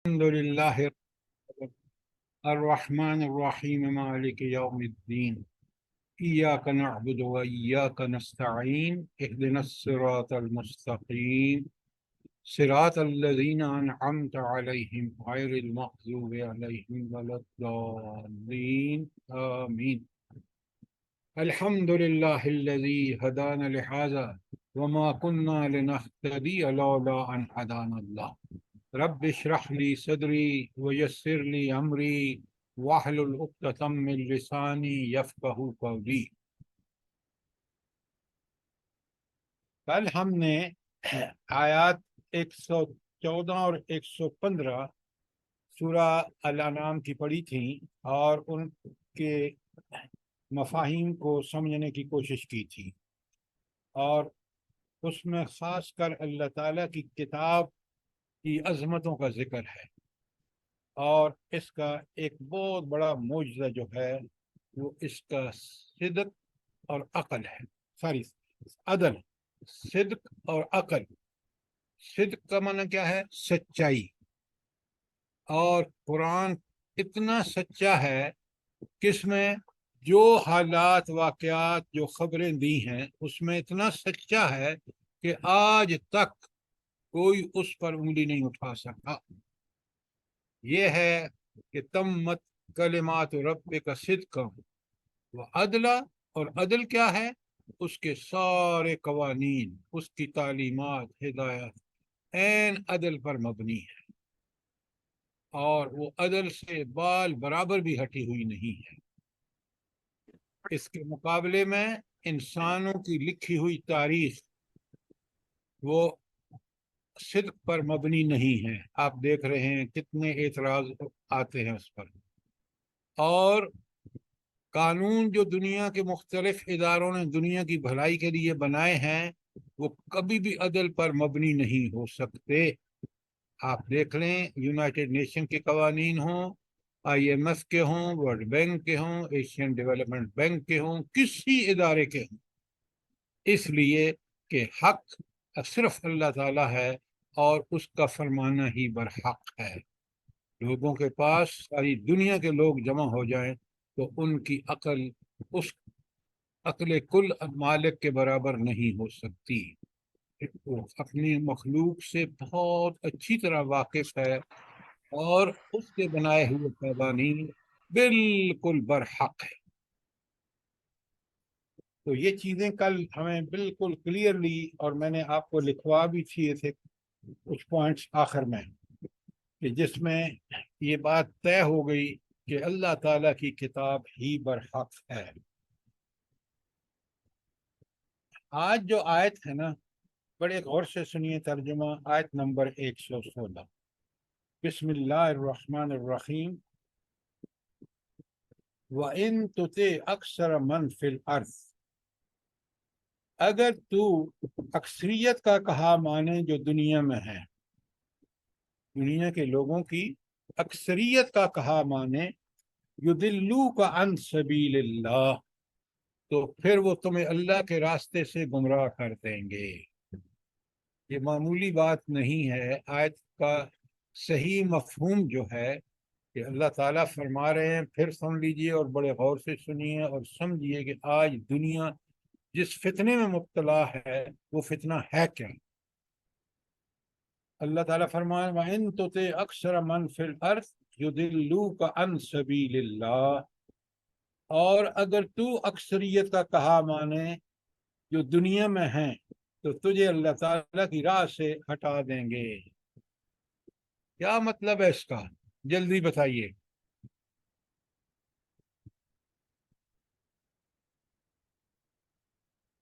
الحمد لله الرحمن الرحيم مالك يوم الدين إياك نعبد وإياك نستعين اهدنا الصراط المستقيم صراط الذين أنعمت عليهم غير المغضوب عليهم ولا الضالين آمين. الحمد لله الذي هدانا لهذا وما كنا لنهتدي لولا أن هدانا الله. رب اشرح لي صدري ويسر لي امری واحلل عقدۃ من لسانی یفقہوا قولی. کل ہم نے آیات 114 اور 115 سورہ الانعام کی پڑھی تھیں اور ان کے مفاہیم کو سمجھنے کی کوشش کی تھی، اور اس میں خاص کر اللہ تعالیٰ کی کتاب کی عظمتوں کا ذکر ہے، اور اس کا ایک بہت بڑا معجزہ جو ہے وہ اس کا صدق اور عقل ہے. عدل، صدق اور عقل. صدق کا معنی کیا ہے؟ سچائی. اور قرآن اتنا سچا ہے کہ اس میں جو حالات، واقعات، جو خبریں دی ہیں اس میں اتنا سچا ہے کہ آج تک کوئی اس پر انگلی نہیں اٹھا سکتا. یہ ہے کہ تمت کلمات ربک صدقا وعدلا. اور عدل کیا ہے؟ اس کے سارے قوانین، اس کی تعلیمات، ہدایات عین عدل پر مبنی ہے، اور وہ عدل سے بال برابر بھی ہٹی ہوئی نہیں ہے. اس کے مقابلے میں انسانوں کی لکھی ہوئی تاریخ وہ صدق پر مبنی نہیں ہے. آپ دیکھ رہے ہیں کتنے اعتراض آتے ہیں اس پر. اور قانون جو دنیا کے مختلف اداروں نے دنیا کی بھلائی کے لیے بنائے ہیں وہ کبھی بھی عدل پر مبنی نہیں ہو سکتے. آپ دیکھ لیں، یونائٹڈ نیشن کے قوانین ہوں، IMF کے ہوں، ورلڈ بینک کے ہوں، ایشین ڈیولپمنٹ بینک کے ہوں، کسی ادارے کے ہوں، اس لیے کہ حق صرف اللہ تعالیٰ ہے اور اس کا فرمانا ہی برحق ہے. لوگوں کے پاس ساری دنیا کے لوگ جمع ہو جائیں تو ان کی عقل اس عقل کل مالک کے برابر نہیں ہو سکتی. وہ اپنی مخلوق سے بہت اچھی طرح واقف ہے اور اس کے بنائے ہوئے قوانین بالکل برحق ہے. تو یہ چیزیں کل ہمیں بالکل کلیئرلی، اور میں نے آپ کو لکھوا بھی دیے تھے کچھ پوائنٹس آخر میں، کہ جس میں یہ بات طے ہو گئی کہ اللہ تعالیٰ کی کتاب ہی برحق ہے. آج جو آیت ہے نا، بڑے غور سے سنیے ترجمہ. آیت نمبر 116. بسم اللہ الرحمن الرحیم. وَإِن تُطِعْ أَكْثَرَ مَنْ فِي الْأَرْضِ. اگر تو اکثریت کا کہا مانے جو دنیا میں ہے، دنیا کے لوگوں کی اکثریت کا کہا مانے، یضلوک عن سبیل اللہ، تو پھر وہ تمہیں اللہ کے راستے سے گمراہ کر دیں گے. یہ معمولی بات نہیں ہے. آیت کا صحیح مفہوم جو ہے کہ اللہ تعالیٰ فرما رہے ہیں، پھر سن لیجئے اور بڑے غور سے سنیے اور سمجھیے کہ آج دنیا جس فتنے میں مبتلا ہے وہ فتنہ ہے کیا. اللہ تعالیٰ فرمائے وَإِن تُطِعْ أَكْثَرَ مَنْ فِي الْأَرْضِ يُضِلُّوكَ عَنْ سَبِيلِ اللَّهِ. اور اگر تو اکثریت کا کہا مانے جو دنیا میں ہیں تو تجھے اللہ تعالیٰ کی راہ سے ہٹا دیں گے. کیا مطلب ہے اس کا؟ جلدی بتائیے.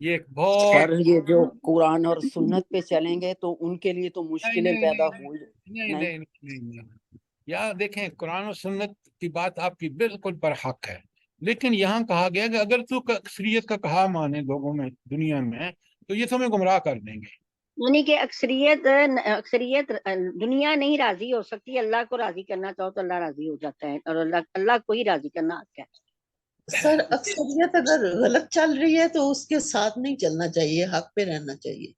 یہ ایک بہت سر یہ جو قرآن اور سنت پہ چلیں گے تو ان کے لیے تو مشکلیں پیدا ہو نہیں. یہاں دیکھیں، قرآن و سنت کی بات آپ کی بالکل برحق ہے، لیکن یہاں کہا گیا کہ اگر تو اکثریت کا کہا مانے لوگوں میں، دنیا میں، تو یہ تمہیں گمراہ کر دیں گے. یعنی کہ اکثریت دنیا نہیں راضی ہو سکتی. اللہ کو راضی کرنا چاہو تو اللہ راضی ہو جاتا ہے، اور اللہ کو ہی راضی کرنا آتا ہے. سر اکثریت اگر غلط چل رہی ہے تو اس کے ساتھ نہیں چلنا چاہیے، حق پہ رہنا چاہیے.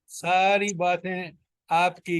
ساری باتیں آپ کی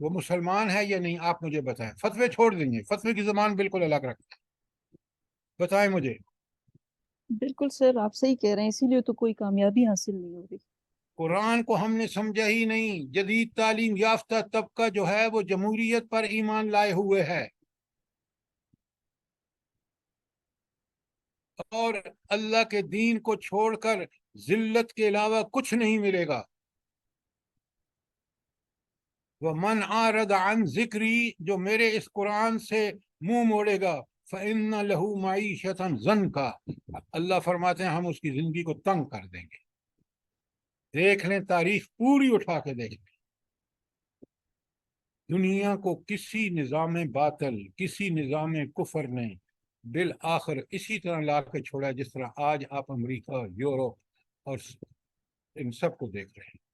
وہ مسلمان ہے یا نہیں آپ مجھے بتائیں. فتوے چھوڑ دیں گے, فتوے کی زبان بالکل الگ رکھتے ہیں. بتائیں مجھے. بالکل سر آپ صحیح کہہ رہے ہیں, اسی لیے تو کوئی کامیابی حاصل نہیں ہو رہی. قرآن کو ہم نے سمجھا ہی نہیں. جدید تعلیم یافتہ طبقہ جو ہے وہ جمہوریت پر ایمان لائے ہوئے ہے, اور اللہ کے دین کو چھوڑ کر ذلت کے علاوہ کچھ نہیں ملے گا. وَمَنْ أَعْرَضَ عَنْ ذِكْرِي, جو میرے اس قرآن سے منہ موڑے گا, فَإِنَّ لَهُ مَعِيشَةً ضَنْكَ, اللہ فرماتے ہیں ہم اس کی زندگی کو تنگ کر دیں گے. دیکھ لیں تاریخ پوری اٹھا کے دیکھ لیں, دنیا کو کسی نظام باطل, کسی نظام کفر نے بالآخر اسی طرح لا کے چھوڑا جس طرح آج آپ امریکہ, یورپ اور ان سب کو دیکھ رہے ہیں.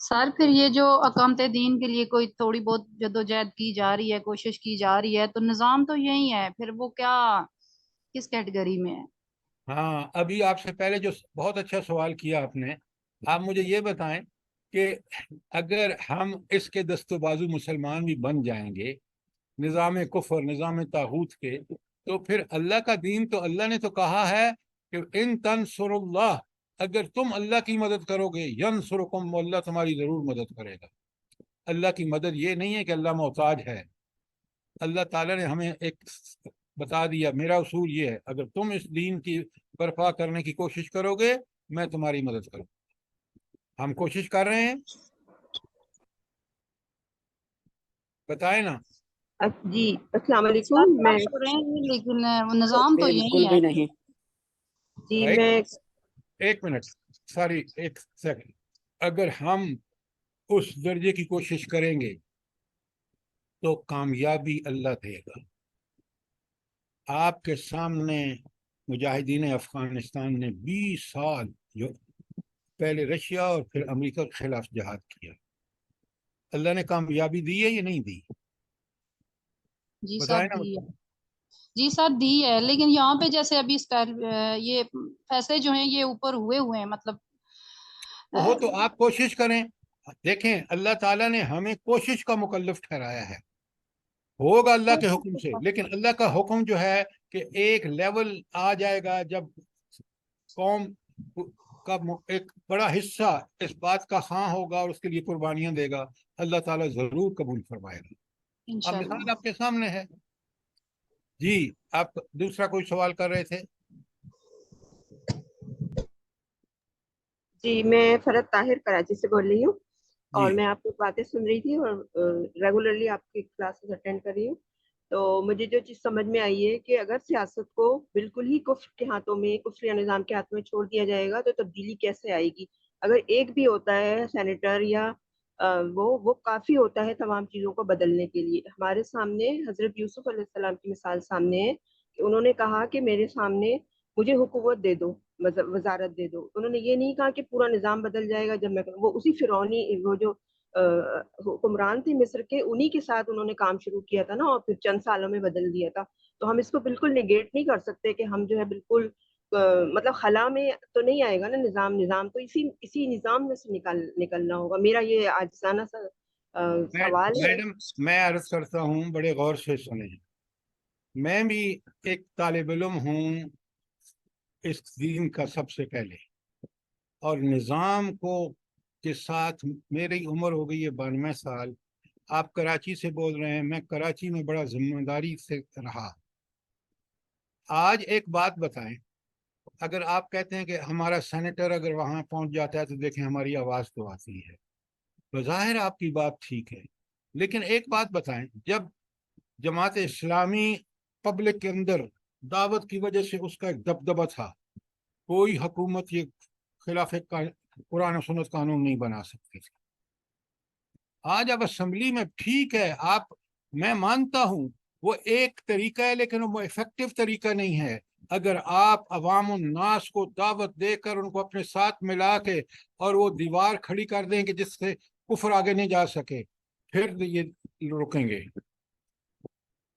سر پھر یہ جو اقامت دین کے لیے کوئی تھوڑی بہت جدوجہد کی جا رہی ہے, کوشش کی جا رہی ہے, تو نظام تو یہی ہے, پھر وہ کیا کس کیٹیگری میں ہے؟ ہاں, ابھی آپ سے پہلے جو بہت اچھا سوال کیا آپ نے, آپ مجھے یہ بتائیں کہ اگر ہم اس کے دست و بازو مسلمان بھی بن جائیں گے نظام کفر, نظام طاغوت کے, تو پھر اللہ کا دین تو اللہ نے تو کہا ہے کہ ان تنصر اللہ, اگر تم اللہ کی مدد کرو گے, ینصرکم, اللہ تمہاری ضرور مدد کرے گا. اللہ کی مدد یہ نہیں ہے کہ اللہ محتاج ہے. اللہ تعالیٰ نے ہمیں ایک بتا دیا, میرا اصول یہ ہے, اگر تم اس دین کی برپا کرنے کی کوشش کرو گے میں تمہاری مدد کروں. ہم کوشش کر رہے ہیں, بتائیں نا. جی السلام علیکم. سر میں آپ رہے ہیں لیکن وہ نظام تو یہی بالکل ہے. بھی نہیں. جی میں ایک منٹ, سوری, ایک سیکنڈ. اگر ہم اس درجے کی کوشش کریں گے تو کامیابی اللہ دے گا. آپ کے سامنے مجاہدین افغانستان نے 20 سال جو پہلے رشیا اور پھر امریکہ کے خلاف جہاد کیا, اللہ نے کامیابی دی ہے یا نہیں دی؟ جی سر بتائیں نا. دی ہے, جی سر دی ہے, لیکن یہاں پہ جیسے ابھی یہ فیصلے جو ہیں یہ اوپر ہوئے ہیں, مطلب وہ تو آپ کوشش کریں. دیکھیں اللہ تعالیٰ نے ہمیں کوشش کا مکلف ٹھہرایا ہے, ہوگا اللہ کے حکم سے, لیکن اللہ کا حکم جو ہے کہ ایک لیول آ جائے گا جب قوم کا ایک بڑا حصہ اس بات کا ہاں ہوگا اور اس کے لیے قربانیاں دے گا, اللہ تعالیٰ ضرور قبول فرمائے گا. اب انشاءاللہ. مثال آپ کے سامنے ہے. جی آپ دوسرا کوئی سوال کر رہے تھے. جی میں فرحت طاہر کراچی سے بول رہی ہوں, اور جی میں آپ کی باتیں سن رہی تھی اور ریگولرلی آپ کی کلاسز اٹینڈ کر رہی ہوں. تو مجھے جو چیز سمجھ میں آئی ہے کہ اگر سیاست کو بالکل ہی کفر کے ہاتھوں میں, کفری نظام کے ہاتھ میں چھوڑ دیا جائے گا تو تبدیلی کیسے آئے گی. اگر ایک بھی ہوتا ہے سینیٹر یا وہ کافی ہوتا ہے تمام چیزوں کو بدلنے کے لیے. ہمارے سامنے حضرت یوسف علیہ السلام کی مثال سامنے ہے کہ انہوں نے کہا کہ میرے سامنے مجھے حکومت دے دو, وزارت دے دو. انہوں نے یہ نہیں کہا کہ پورا نظام بدل جائے گا جب میں, وہ اسی فرعونی وہ جو حکمران تھے مصر کے, انہی کے ساتھ انہوں نے کام شروع کیا تھا نا, اور پھر چند سالوں میں بدل دیا تھا. تو ہم اس کو بالکل نیگیٹ نہیں کر سکتے کہ ہم جو ہے بالکل مطلب خلا میں تو نہیں آئے گا نا نظام تو اسی نظام میں سے نکلنا ہوگا. میرا یہ عاجزانہ سا سوال ہے. میڈم میں عرض کرتا ہوں, بڑے غور سے سنیں. میں بھی ایک طالب علم ہوں اس دین کا سب سے پہلے, اور نظام کو کے ساتھ میری عمر ہو گئی ہے 92 سال. آپ کراچی سے بول رہے ہیں, میں کراچی میں بڑا ذمہ داری سے رہا. آج ایک بات بتائیں, اگر آپ کہتے ہیں کہ ہمارا سینیٹر اگر وہاں پہنچ جاتا ہے تو دیکھیں ہماری آواز تو آتی ہے, بظاہر آپ کی بات ٹھیک ہے, لیکن ایک بات بتائیں, جب جماعت اسلامی پبلک کے اندر دعوت کی وجہ سے اس کا ایک دبدبہ تھا, کوئی حکومت یہ خلاف قرآن و سنت قانون نہیں بنا سکتی تھی. آج اب اسمبلی میں ٹھیک ہے, میں مانتا ہوں وہ ایک طریقہ ہے, لیکن وہ ایفیکٹو طریقہ نہیں ہے. اگر آپ عوام الناس کو دعوت دے کر ان کو اپنے ساتھ ملا کے اور وہ دیوار کھڑی کر دیں کہ جس سے کفر آگے نہیں جا سکے, پھر یہ رکیں گے.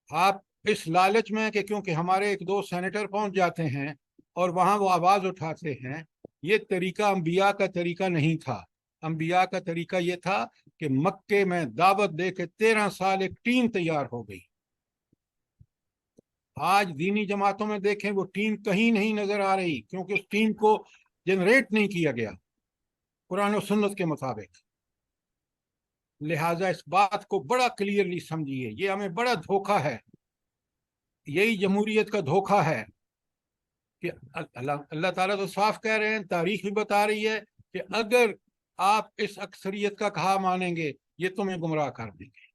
آپ اس لالچ میں کہ کیونکہ ہمارے 1-2 سینیٹر پہنچ جاتے ہیں اور وہاں وہ آواز اٹھاتے ہیں, یہ طریقہ انبیاء کا طریقہ نہیں تھا. انبیاء کا طریقہ یہ تھا کہ مکے میں دعوت دے کے 13 سال ایک ٹیم تیار ہو گئی. آج دینی جماعتوں میں دیکھیں وہ ٹیم کہیں نہیں نظر آ رہی، کیونکہ اس ٹیم کو جنریٹ نہیں کیا گیا قرآن و سنت کے مطابق. لہٰذا اس بات کو بڑا کلیئرلی سمجھیے، یہ ہمیں بڑا دھوکہ ہے. یہی جمہوریت کا دھوکہ ہے کہ اللہ تعالیٰ تو صاف کہہ رہے ہیں، تاریخ بھی بتا رہی ہے کہ اگر آپ اس اکثریت کا کہا مانیں گے یہ تمہیں گمراہ کر دیں گے.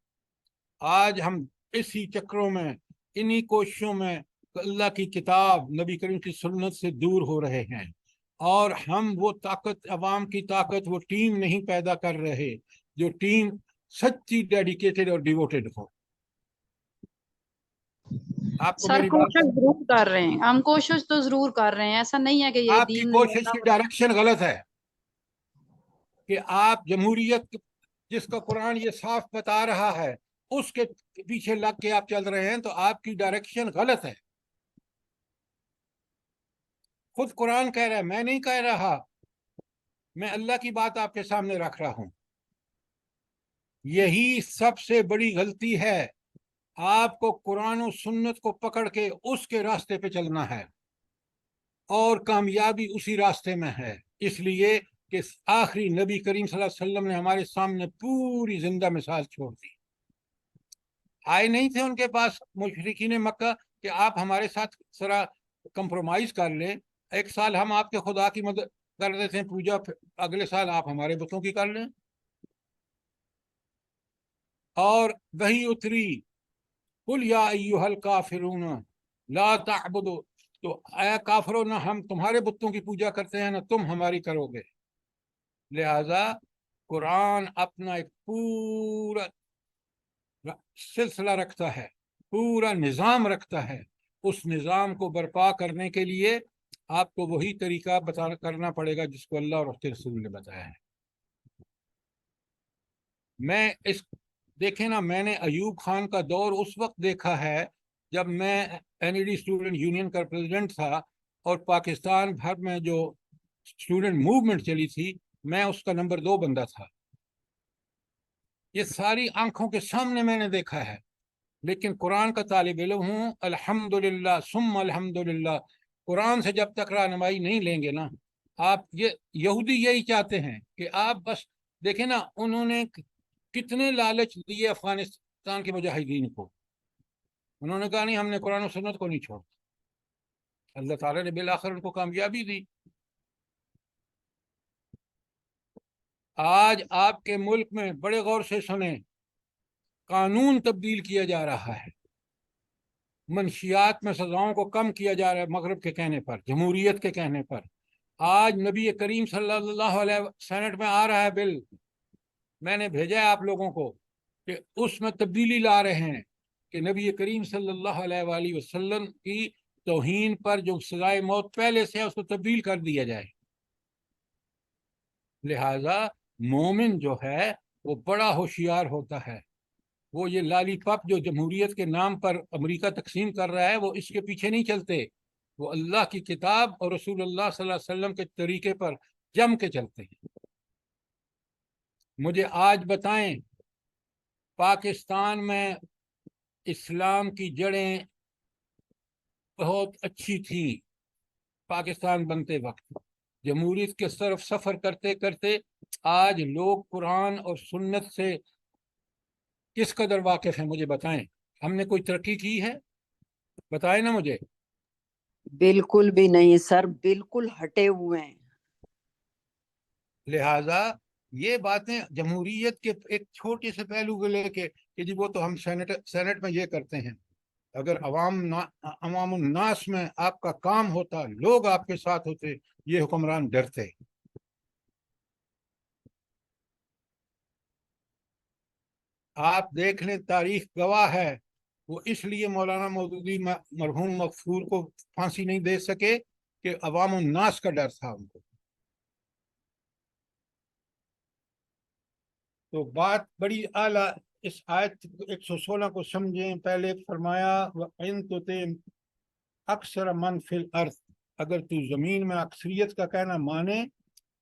آج ہم اسی چکروں میں، انہی کوششوں میں اللہ کی کتاب، نبی کریم کی سنت سے دور ہو رہے ہیں، اور ہم وہ طاقت، عوام کی طاقت، وہ ٹیم نہیں پیدا کر رہے جو ٹیم سچی، ڈیڈیکیٹڈ اور ڈیووٹڈ ہو. آپ کو سر میری بات کوشش ضرور کر رہے ہیں، ہم کوشش تو ضرور کر رہے ہیں، ایسا نہیں ہے کہ یہ آپ کی دین کوشش کی ڈائریکشن غلط ہے کہ آپ جمہوریت جس کا قرآن یہ صاف بتا رہا ہے اس کے پیچھے لگ کے آپ چل رہے ہیں، تو آپ کی ڈائریکشن غلط ہے. خود قرآن کہہ رہا ہے، میں نہیں کہہ رہا، میں اللہ کی بات آپ کے سامنے رکھ رہا ہوں. یہی سب سے بڑی غلطی ہے. آپ کو قرآن و سنت کو پکڑ کے اس کے راستے پہ چلنا ہے، اور کامیابی اسی راستے میں ہے. اس لیے کہ آخری نبی کریم صلی اللہ علیہ وسلم نے ہمارے سامنے پوری زندہ مثال چھوڑ دی. آئے نہیں تھے ان کے پاس مشرکین مکہ کہ آپ ہمارے ساتھ ذرا کمپرومائز کر لیں، ایک سال ہم آپ کے خدا کی مدد کر دیتے ہیں پوجا، اگلے سال آپ ہمارے بتوں کی کر لیں. اور وہی اتری، قل یا ایھا الکافرون لا تعبدوا، تو اے کافرو، نہ ہم تمہارے بتوں کی پوجا کرتے ہیں نہ تم ہماری کرو گے. لہذا قرآن اپنا ایک پورا سلسلہ رکھتا ہے، پورا نظام رکھتا ہے. اس نظام کو برپا کرنے کے لیے آپ کو وہی طریقہ کرنا پڑے گا جس کو اللہ اور اس کے رسول نے بتایا ہے. دیکھیں نا، میں نے ایوب خان کا دور اس وقت دیکھا ہے جب میں NED اسٹوڈنٹ یونین کا پریزیڈنٹ تھا، اور پاکستان بھر میں جو اسٹوڈنٹ موومنٹ چلی تھی، میں اس کا نمبر 2 بندہ تھا. یہ ساری آنکھوں کے سامنے میں نے دیکھا ہے. لیکن قرآن کا طالب علم ہوں، الحمدللہ ثم الحمدللہ. قرآن سے جب تک رہنمائی نہیں لیں گے نا آپ، یہ یہودی یہی چاہتے ہیں کہ آپ بس دیکھیں نا، انہوں نے کتنے لالچ دیے افغانستان کے مجاہدین کو. انہوں نے کہا نہیں، ہم نے قرآن و سنت کو نہیں چھوڑا. اللہ تعالیٰ نے بالآخر ان کو کامیابی دی. آج آپ کے ملک میں بڑے غور سے سنیں، قانون تبدیل کیا جا رہا ہے، منشیات میں سزاؤں کو کم کیا جا رہا ہے، مغرب کے کہنے پر، جمہوریت کے کہنے پر. آج نبی کریم صلی اللہ علیہ سینٹ میں آ رہا ہے بل، میں نے بھیجا ہے آپ لوگوں کو، کہ اس میں تبدیلی لا رہے ہیں کہ نبی کریم صلی اللہ علیہ وآلہ وسلم کی توہین پر جو سزائے موت پہلے سے ہے اس کو تبدیل کر دیا جائے. لہذا مومن جو ہے وہ بڑا ہوشیار ہوتا ہے. وہ یہ لالی پاپ جو جمہوریت کے نام پر امریکہ تقسیم کر رہا ہے، وہ اس کے پیچھے نہیں چلتے. وہ اللہ کی کتاب اور رسول اللہ صلی اللہ علیہ وسلم کے طریقے پر جم کے چلتے ہیں. مجھے آج بتائیں، پاکستان میں اسلام کی جڑیں بہت اچھی تھی پاکستان بنتے وقت. جمہوریت کے طرف سفر کرتے کرتے آج لوگ قرآن اور سنت سے کس قدر واقف ہیں؟ مجھے بتائیں. ہم نے کوئی ترقی کی ہے؟ بتائیں نا مجھے. بالکل بھی نہیں سر، بالکل ہٹے ہوئے ہیں. لہذا یہ باتیں جمہوریت کے ایک چھوٹے سے پہلو کو لے کے کہ جی وہ تو ہم سینٹ میں یہ کرتے ہیں. اگر عوام الناس میں آپ کا کام ہوتا، لوگ آپ کے ساتھ ہوتے، یہ حکمران ڈرتے. آپ دیکھ لیں، تاریخ گواہ ہے. وہ اس لیے مولانا مودودی مرحوم مغفور کو پھانسی نہیں دے سکے کہ عوام الناس کا ڈر تھا ان کو. تو بات بڑی اعلیٰ. اس آیت 116 کو سمجھیں. پہلے فرمایا وَإِن تُطِعْ أَكْثَرَ مَنْ فِي الْأَرْضِ، اگر تو زمین میں اکثریت کا کہنا مانے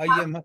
IMF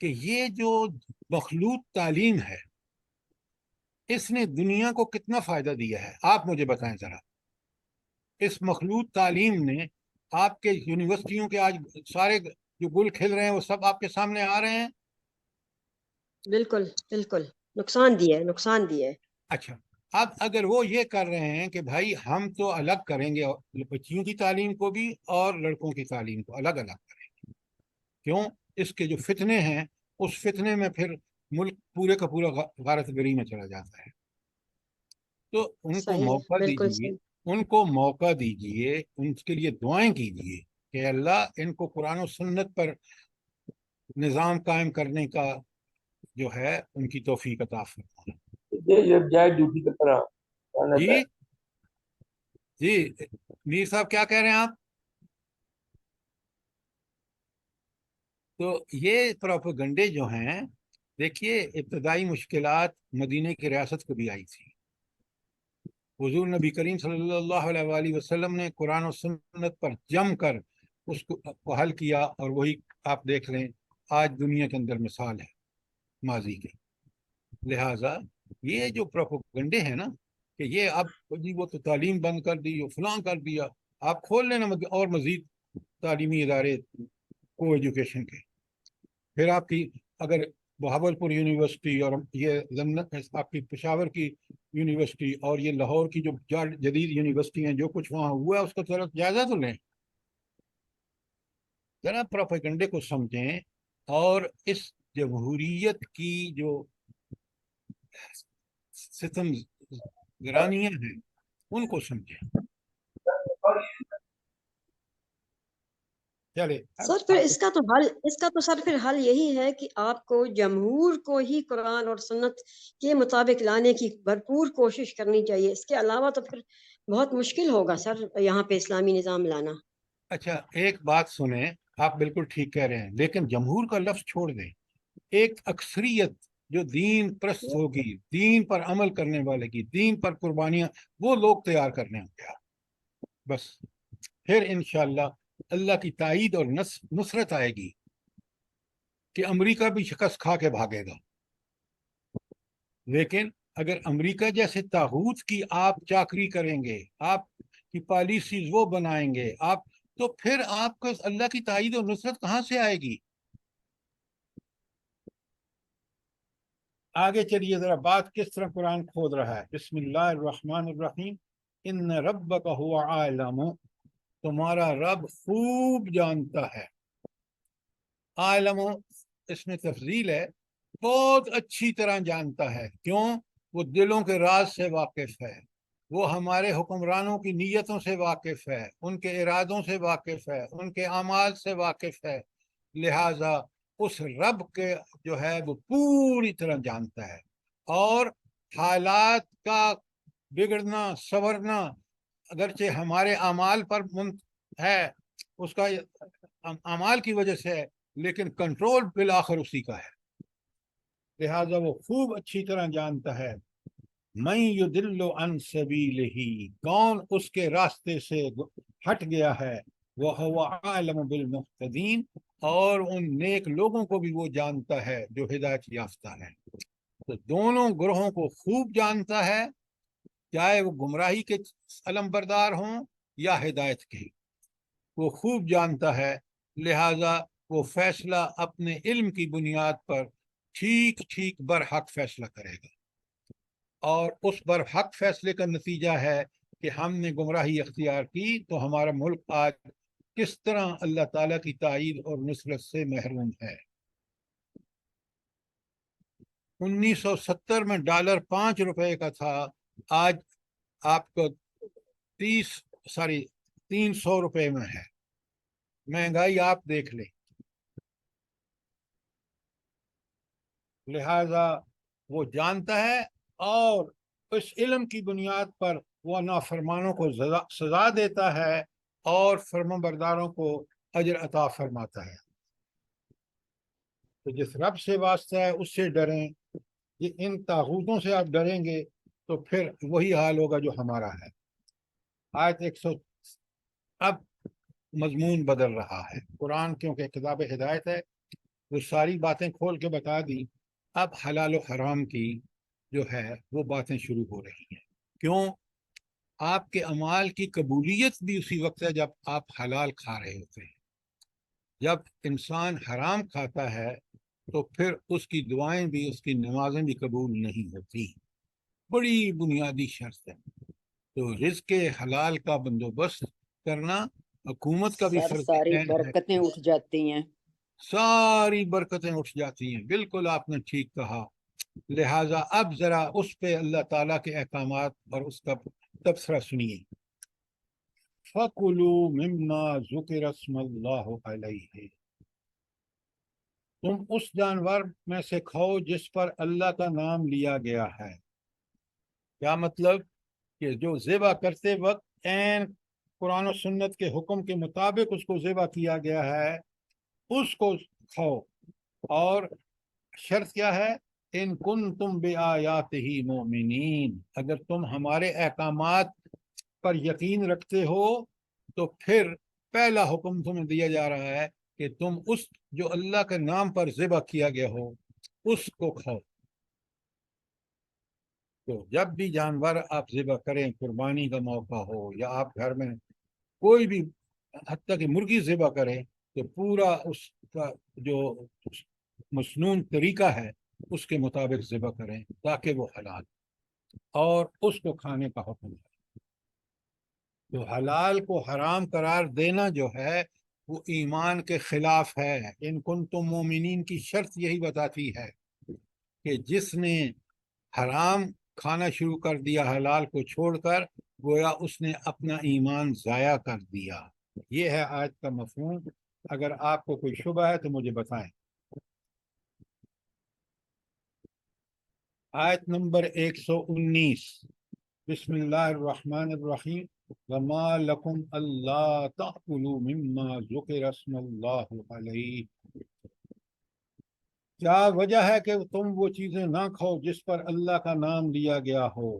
کہ یہ جو مخلوط تعلیم ہے اس نے دنیا کو کتنا فائدہ دیا ہے، آپ مجھے بتائیں ذرا۔ اس مخلوط تعلیم نے آپ کے یونیورسٹیوں کے آج سارے جو گل کھل رہے ہیں وہ سب آپ کے سامنے آ رہے ہیں۔ بالکل بالکل، نقصان دیے۔ اچھا، اب اگر وہ یہ کر رہے ہیں کہ بھائی ہم تو الگ کریں گے بچیوں کی تعلیم کو بھی اور لڑکوں کی تعلیم کو الگ الگ کریں گے، کیوں؟ اس کے جو فتنے ہیں اس فتنے میں پھر ملک پورے کا پورا غارت گری میں چلا جاتا ہے۔ تو ان کو صحیح، موقع بالکل دیجیے، صحیح۔ ان کو موقع دیجیے، ان کے لیے دعائیں کیجیے کہ اللہ ان کو قرآن و سنت پر نظام قائم کرنے کا جو ہے ان کی توفیق عطا فرمائے۔ جائے ڈیوٹی کی طرح۔ جی جی میر صاحب کیا کہہ رہے ہیں آپ؟ تو یہ پروپیگنڈے جو ہیں، دیکھیے ابتدائی مشکلات مدینہ کی ریاست کو بھی آئی تھی۔ حضور نبی کریم صلی اللہ علیہ وآلہ وسلم نے قرآن و سنت پر جم کر اس کو حل کیا، اور وہی آپ دیکھ لیں آج دنیا کے اندر مثال ہے ماضی کے۔ لہٰذا یہ جو پروپیگنڈے ہیں نا کہ یہ اب جی وہ تو تعلیم بند کر دی، فلاں کر دیا، آپ کھول لینا اور مزید تعلیمی ادارے کو ایجوکیشن کے، پھر آپ کی اگر بہاولپور یونیورسٹی اور یہ آپ کی پشاور کی یونیورسٹی اور یہ لاہور کی جو جدید یونیورسٹی ہیں، جو کچھ وہاں ہوا ہے اس کا ذرا جائزہ تو لیں، ذرا پروپیگنڈے کو سمجھیں، اور اس جمہوریت کی جو ستم گرانیاں ہیں ان کو سمجھیں۔ چلے سر پھر اس کا تو سر پھر حل یہی ہے کہ آپ کو جمہور کو ہی قرآن اور سنت کے مطابق لانے کی بھرپور کوشش کرنی چاہیے، اس کے علاوہ تو پھر بہت مشکل ہوگا سر یہاں پہ اسلامی نظام لانا۔ اچھا ایک بات سنیں، آپ بالکل ٹھیک کہہ رہے ہیں، لیکن جمہور کا لفظ چھوڑ دیں، ایک اکثریت جو دین پرست ہوگی، دین پر عمل کرنے والے کی، دین پر قربانیاں، وہ لوگ تیار کرنے ہوں گے بس، پھر انشاءاللہ اللہ کی تائید اور نصرت آئے گی کہ امریکہ بھی شکست کھا کے بھاگے گا۔ لیکن اگر امریکہ جیسے طاغوت کی آپ چاکری کریں گے، آپ کی پالیسیز وہ بنائیں گے، آپ تو پھر آپ کو اللہ کی تائید اور نصرت کہاں سے آئے گی؟ آگے چلیے ذرا بات کس طرح قرآن کھود رہا ہے۔ بسم اللہ الرحمن الرحیم، ان ربک هو عالم، تمہارا رب خوب جانتا ہے۔ عالم اس میں تفضیل ہے، بہت اچھی طرح جانتا ہے، کیوں؟ وہ دلوں کے راز سے واقف ہے، وہ ہمارے حکمرانوں کی نیتوں سے واقف ہے، ان کے ارادوں سے واقف ہے، ان کے اعمال سے واقف ہے، لہٰذا اس رب کے جو ہے وہ پوری طرح جانتا ہے، اور حالات کا بگڑنا سنورنا اگرچہ ہمارے اعمال پر ہے، اس کا اعمال کی وجہ سے ہے، لیکن کنٹرول بالآخر اسی کا ہے، لہٰذا وہ خوب اچھی طرح جانتا ہے۔ من یضل عن سبیلہ، کون اس کے راستے سے ہٹ گیا ہے، وہو عالم بالمہتدین، اور ان نیک لوگوں کو بھی وہ جانتا ہے جو ہدایت یافتہ ہیں۔ تو دونوں گروہوں کو خوب جانتا ہے، چاہے وہ گمراہی کے علم بردار ہوں یا ہدایت کے، وہ خوب جانتا ہے، لہٰذا وہ فیصلہ اپنے علم کی بنیاد پر ٹھیک ٹھیک برحق فیصلہ کرے گا، اور اس برحق فیصلے کا نتیجہ ہے کہ ہم نے گمراہی اختیار کی تو ہمارا ملک آج کس طرح اللہ تعالیٰ کی تائید اور نصرت سے محروم ہے۔ 1970 میں ڈالر 5 روپے کا تھا، آج آپ کو 300 روپے میں ہے، مہنگائی آپ دیکھ لیں۔ لہذا وہ جانتا ہے، اور اس علم کی بنیاد پر وہ نافرمانوں کو سزا دیتا ہے اور فرمانبرداروں کو اجر عطا فرماتا ہے۔ تو جس رب سے واسطہ ہے اس سے ڈریں، ان طاغوتوں سے آپ ڈریں گے تو پھر وہی حال ہوگا جو ہمارا ہے۔ آیت 100 اب مضمون بدل رہا ہے۔ قرآن کیونکہ کتاب ہدایت ہے، وہ ساری باتیں کھول کے بتا دی. اب حلال و حرام کی جو ہے وہ باتیں شروع ہو رہی ہیں. کیوں؟ آپ کے اعمال کی قبولیت بھی اسی وقت ہے جب آپ حلال کھا رہے ہوتے ہیں. جب انسان حرام کھاتا ہے تو پھر اس کی دعائیں بھی، اس کی نمازیں بھی قبول نہیں ہوتی. بڑی بنیادی شرط ہے. تو رزق حلال کا بندوبست کرنا حکومت کا بھی سر فرض ساری عین ہے. برکتیں اٹھ جاتی ہیں. ساری برکتیں اٹھ جاتی ہیں. بالکل آپ نے ٹھیک کہا. لہٰذا اب ذرا اس پہ اللہ تعالیٰ کے احکامات اور اس کا تبصرہ سنیے. فَكُلُوا مِمَّا ذُكِرَ اسْمُ اللَّهِ عَلَيْهِ، تم اس جانور میں سے کھاؤ جس پر اللہ کا نام لیا گیا ہے. کیا مطلب؟ کہ جو ذبح کرتے وقت عین قرآن و سنت کے حکم کے مطابق اس کو ذبح کیا گیا ہے اس کو کھاؤ. اور شرط کیا ہے؟ ان کنتم بآیاتہ مؤمنین، اگر تم ہمارے احکامات پر یقین رکھتے ہو تو پھر پہلا حکم تمہیں دیا جا رہا ہے کہ تم اس جو اللہ کے نام پر ذبح کیا گیا ہو اس کو کھاؤ. تو جب بھی جانور آپ ذبح کریں، قربانی کا موقع ہو یا آپ گھر میں کوئی بھی حتیٰ کہ مرغی ذبح کریں، تو پورا اس کا جو مسنون طریقہ ہے اس کے مطابق ذبح کریں تاکہ وہ حلال، اور اس کو کھانے کا حکم ہے. تو حلال کو حرام قرار دینا جو ہے وہ ایمان کے خلاف ہے. ان کنتم مومنین کی شرط یہی بتاتی ہے کہ جس نے حرام کھانا شروع کر دیا حلال کو چھوڑ کر، گویا اس نے اپنا ایمان ضائع کر دیا. یہ ہے آیت کا مفہوم. اگر آپ کو کوئی شبہ ہے تو مجھے بتائیں. آیت نمبر 119. بسم اللہ الرحمن الرحیم. وما لکم اللہ تأکلوا مما ذکر اسم اللہ علیہ، کیا وجہ ہے کہ تم وہ چیزیں نہ کھاؤ جس پر اللہ کا نام لیا گیا ہو.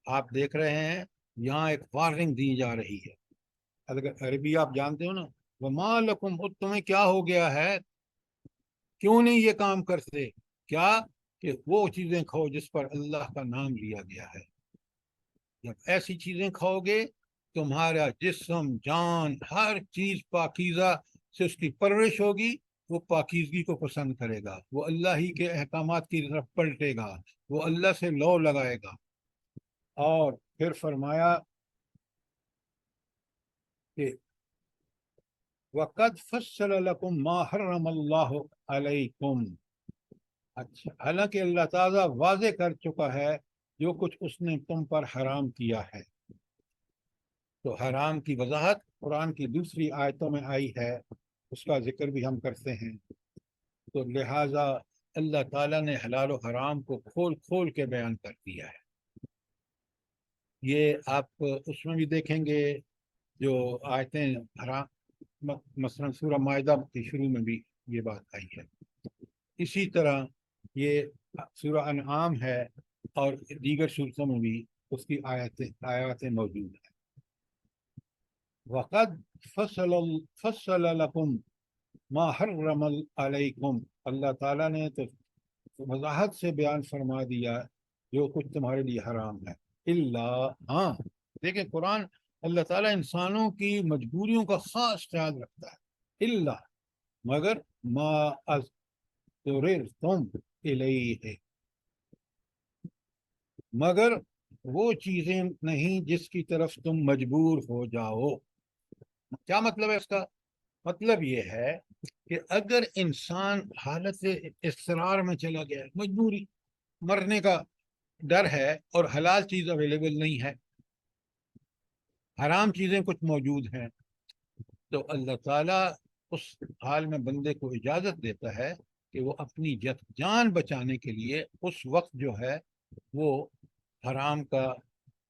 آپ دیکھ رہے ہیں یہاں ایک وارننگ دی جا رہی ہے. اگر عربی آپ جانتے ہو نا، وما لکم، تمہیں کیا ہو گیا ہے، کیوں نہیں یہ کام کرتے؟ کیا کہ وہ چیزیں کھاؤ جس پر اللہ کا نام لیا گیا ہے. جب ایسی چیزیں کھاؤ گے تمہارا جسم، جان، ہر چیز پاکیزہ سے اس کی پرورش ہوگی. وہ پاکیزگی کو پسند کرے گا، وہ اللہ ہی کے احکامات کی طرف پلٹے گا، وہ اللہ سے لو لگائے گا. اور پھر فرمایا کہ وَقَدْ فَصَّلَ لَكُمْ مَا حَرَّمَ اللَّهُ عَلَيْكُمْ. اچھا، حالانکہ اللہ تعالیٰ واضح کر چکا ہے جو کچھ اس نے تم پر حرام کیا ہے. تو حرام کی وضاحت قرآن کی دوسری آیتوں میں آئی ہے، اس کا ذکر بھی ہم کرتے ہیں. تو لہٰذا اللہ تعالیٰ نے حلال و حرام کو کھول کھول کے بیان کر دیا ہے. یہ آپ اس میں بھی دیکھیں گے جو آیتیں حرام، مثلا سورہ مائدہ کے شروع میں بھی یہ بات آئی ہے. اسی طرح یہ سورہ انعام ہے اور دیگر صورتوں میں بھی اس کی آیاتیں موجود ہیں. وَقَدْ فَصَّلَ لَكُمْ مَا حَرَّمَ عَلَيْكُمْ، اللہ تعالیٰ نے تو وضاحت سے بیان فرما دیا جو کچھ تمہارے لیے حرام ہے. اللہ، ہاں دیکھیں قرآن اللہ تعالیٰ انسانوں کی مجبوریوں کا خاص خیال رکھتا ہے. اللہ، مگر ما اضطررتم الیہ، مگر وہ چیزیں نہیں جس کی طرف تم مجبور ہو جاؤ. کیا مطلب ہے اس کا؟ مطلب یہ ہے کہ اگر انسان حالت اضطرار میں چلا گیا، مجبوری، مرنے کا ڈر ہے اور حلال چیز اویلیبل نہیں ہے، حرام چیزیں کچھ موجود ہیں، تو اللہ تعالیٰ اس حال میں بندے کو اجازت دیتا ہے کہ وہ اپنی جان بچانے کے لیے اس وقت جو ہے وہ حرام کا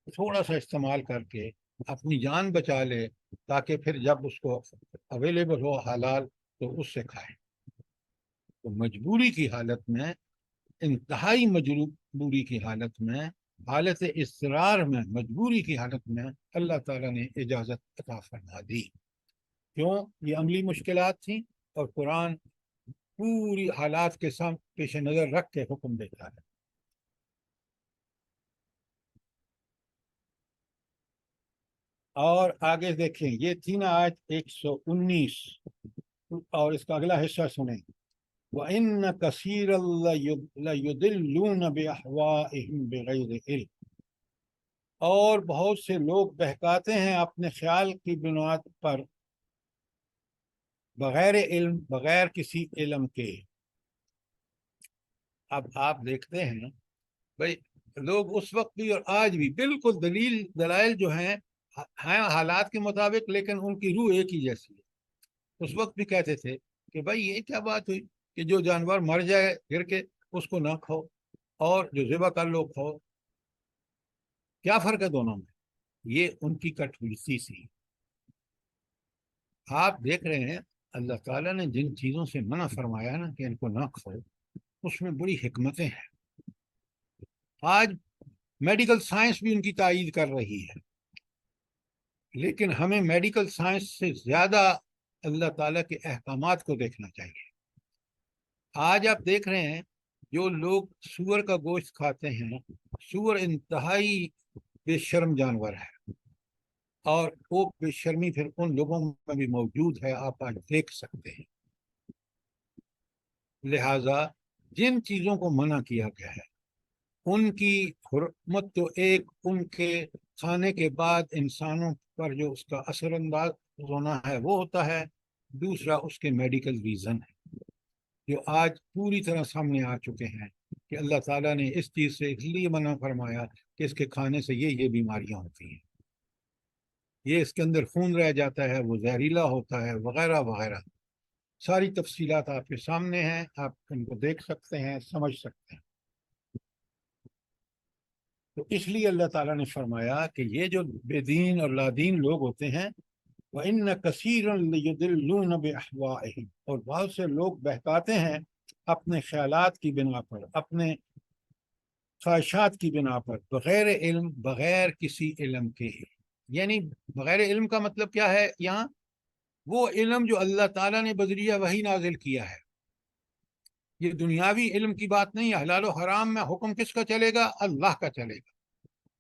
تھوڑا سا استعمال کر کے اپنی جان بچا لے، تاکہ پھر جب اس کو اویلیبل ہو حلال تو اس سے کھائے. تو مجبوری کی حالت میں، انتہائی مجبوری کی حالت میں، حالت اضطرار میں، مجبوری کی حالت میں اللہ تعالیٰ نے اجازت عطا فرما دی. کیوں؟ یہ عملی مشکلات تھیں، اور قرآن پوری حالات کے سامنے پیش نظر رکھ کے حکم دیتا ہے. اور آگے دیکھیں، یہ تھی نا آیت 119، اور اس کا اگلا حصہ سنیں. وَإِنَّ كَثِيرًا لَيُضِلُّونَ بِأَهْوَائِهِمْ بِغَيْرِ عِلْمٍ، اور بہت سے لوگ بہکاتے ہیں اپنے خیال کی بنیاد پر بغیر علم، بغیر کسی علم کے. اب آپ دیکھتے ہیں بھائی لوگ اس وقت بھی اور آج بھی بالکل دلائل جو ہیں حالات کے مطابق، لیکن ان کی روح ایک ہی جیسی ہے. اس وقت بھی کہتے تھے کہ بھائی یہ کیا بات ہوئی کہ جو جانور مر جائے گر کے اس کو نہ کھاؤ، اور جو ذبح کر لو کھاؤ. کیا فرق ہے دونوں میں؟ یہ ان کی کٹوتی سی. آپ دیکھ رہے ہیں اللہ تعالیٰ نے جن چیزوں سے منع فرمایا نا کہ ان کو نہ کھاؤ، اس میں بڑی حکمتیں ہیں. آج میڈیکل سائنس بھی ان کی تائید کر رہی ہے، لیکن ہمیں میڈیکل سائنس سے زیادہ اللہ تعالیٰ کے احکامات کو دیکھنا چاہیے. آج آپ دیکھ رہے ہیں جو لوگ سور کا گوشت کھاتے ہیں، سور انتہائی بے شرم جانور ہے، اور وہ بے شرمی پھر ان لوگوں میں بھی موجود ہے، آپ آج دیکھ سکتے ہیں. لہذا جن چیزوں کو منع کیا گیا ہے ان کی حرمت تو ایک ان کے کھانے کے بعد انسانوں پر جو اس کا اثر انداز ہونا ہے وہ ہوتا ہے، دوسرا اس کے میڈیکل ریزن ہے جو آج پوری طرح سامنے آ چکے ہیں کہ اللہ تعالیٰ نے اس چیز سے اس لیے منع فرمایا کہ اس کے کھانے سے یہ بیماریاں ہوتی ہیں، یہ اس کے اندر خون رہ جاتا ہے، وہ زہریلا ہوتا ہے، وغیرہ وغیرہ. ساری تفصیلات آپ کے سامنے ہیں، آپ ان کو دیکھ سکتے ہیں، سمجھ سکتے ہیں. تو اس لیے اللہ تعالیٰ نے فرمایا کہ یہ جو بے دین اور لادین لوگ ہوتے ہیں، وَإِنَّ كَثِيرًا لَيُضِلُّونَ بِأَهْوَائِهِمْ، اور بہت سے لوگ بہکاتے ہیں اپنے خیالات کی بنا پر، اپنے خواہشات کی بنا پر، بغیر علم، بغیر کسی علم کے. یعنی بغیر علم کا مطلب کیا ہے یہاں؟ وہ علم جو اللہ تعالیٰ نے بذریعہ وحی نازل کیا ہے. یہ دنیاوی علم کی بات نہیں ہے. حلال و حرام میں حکم کس کا چلے گا؟ اللہ کا چلے گا،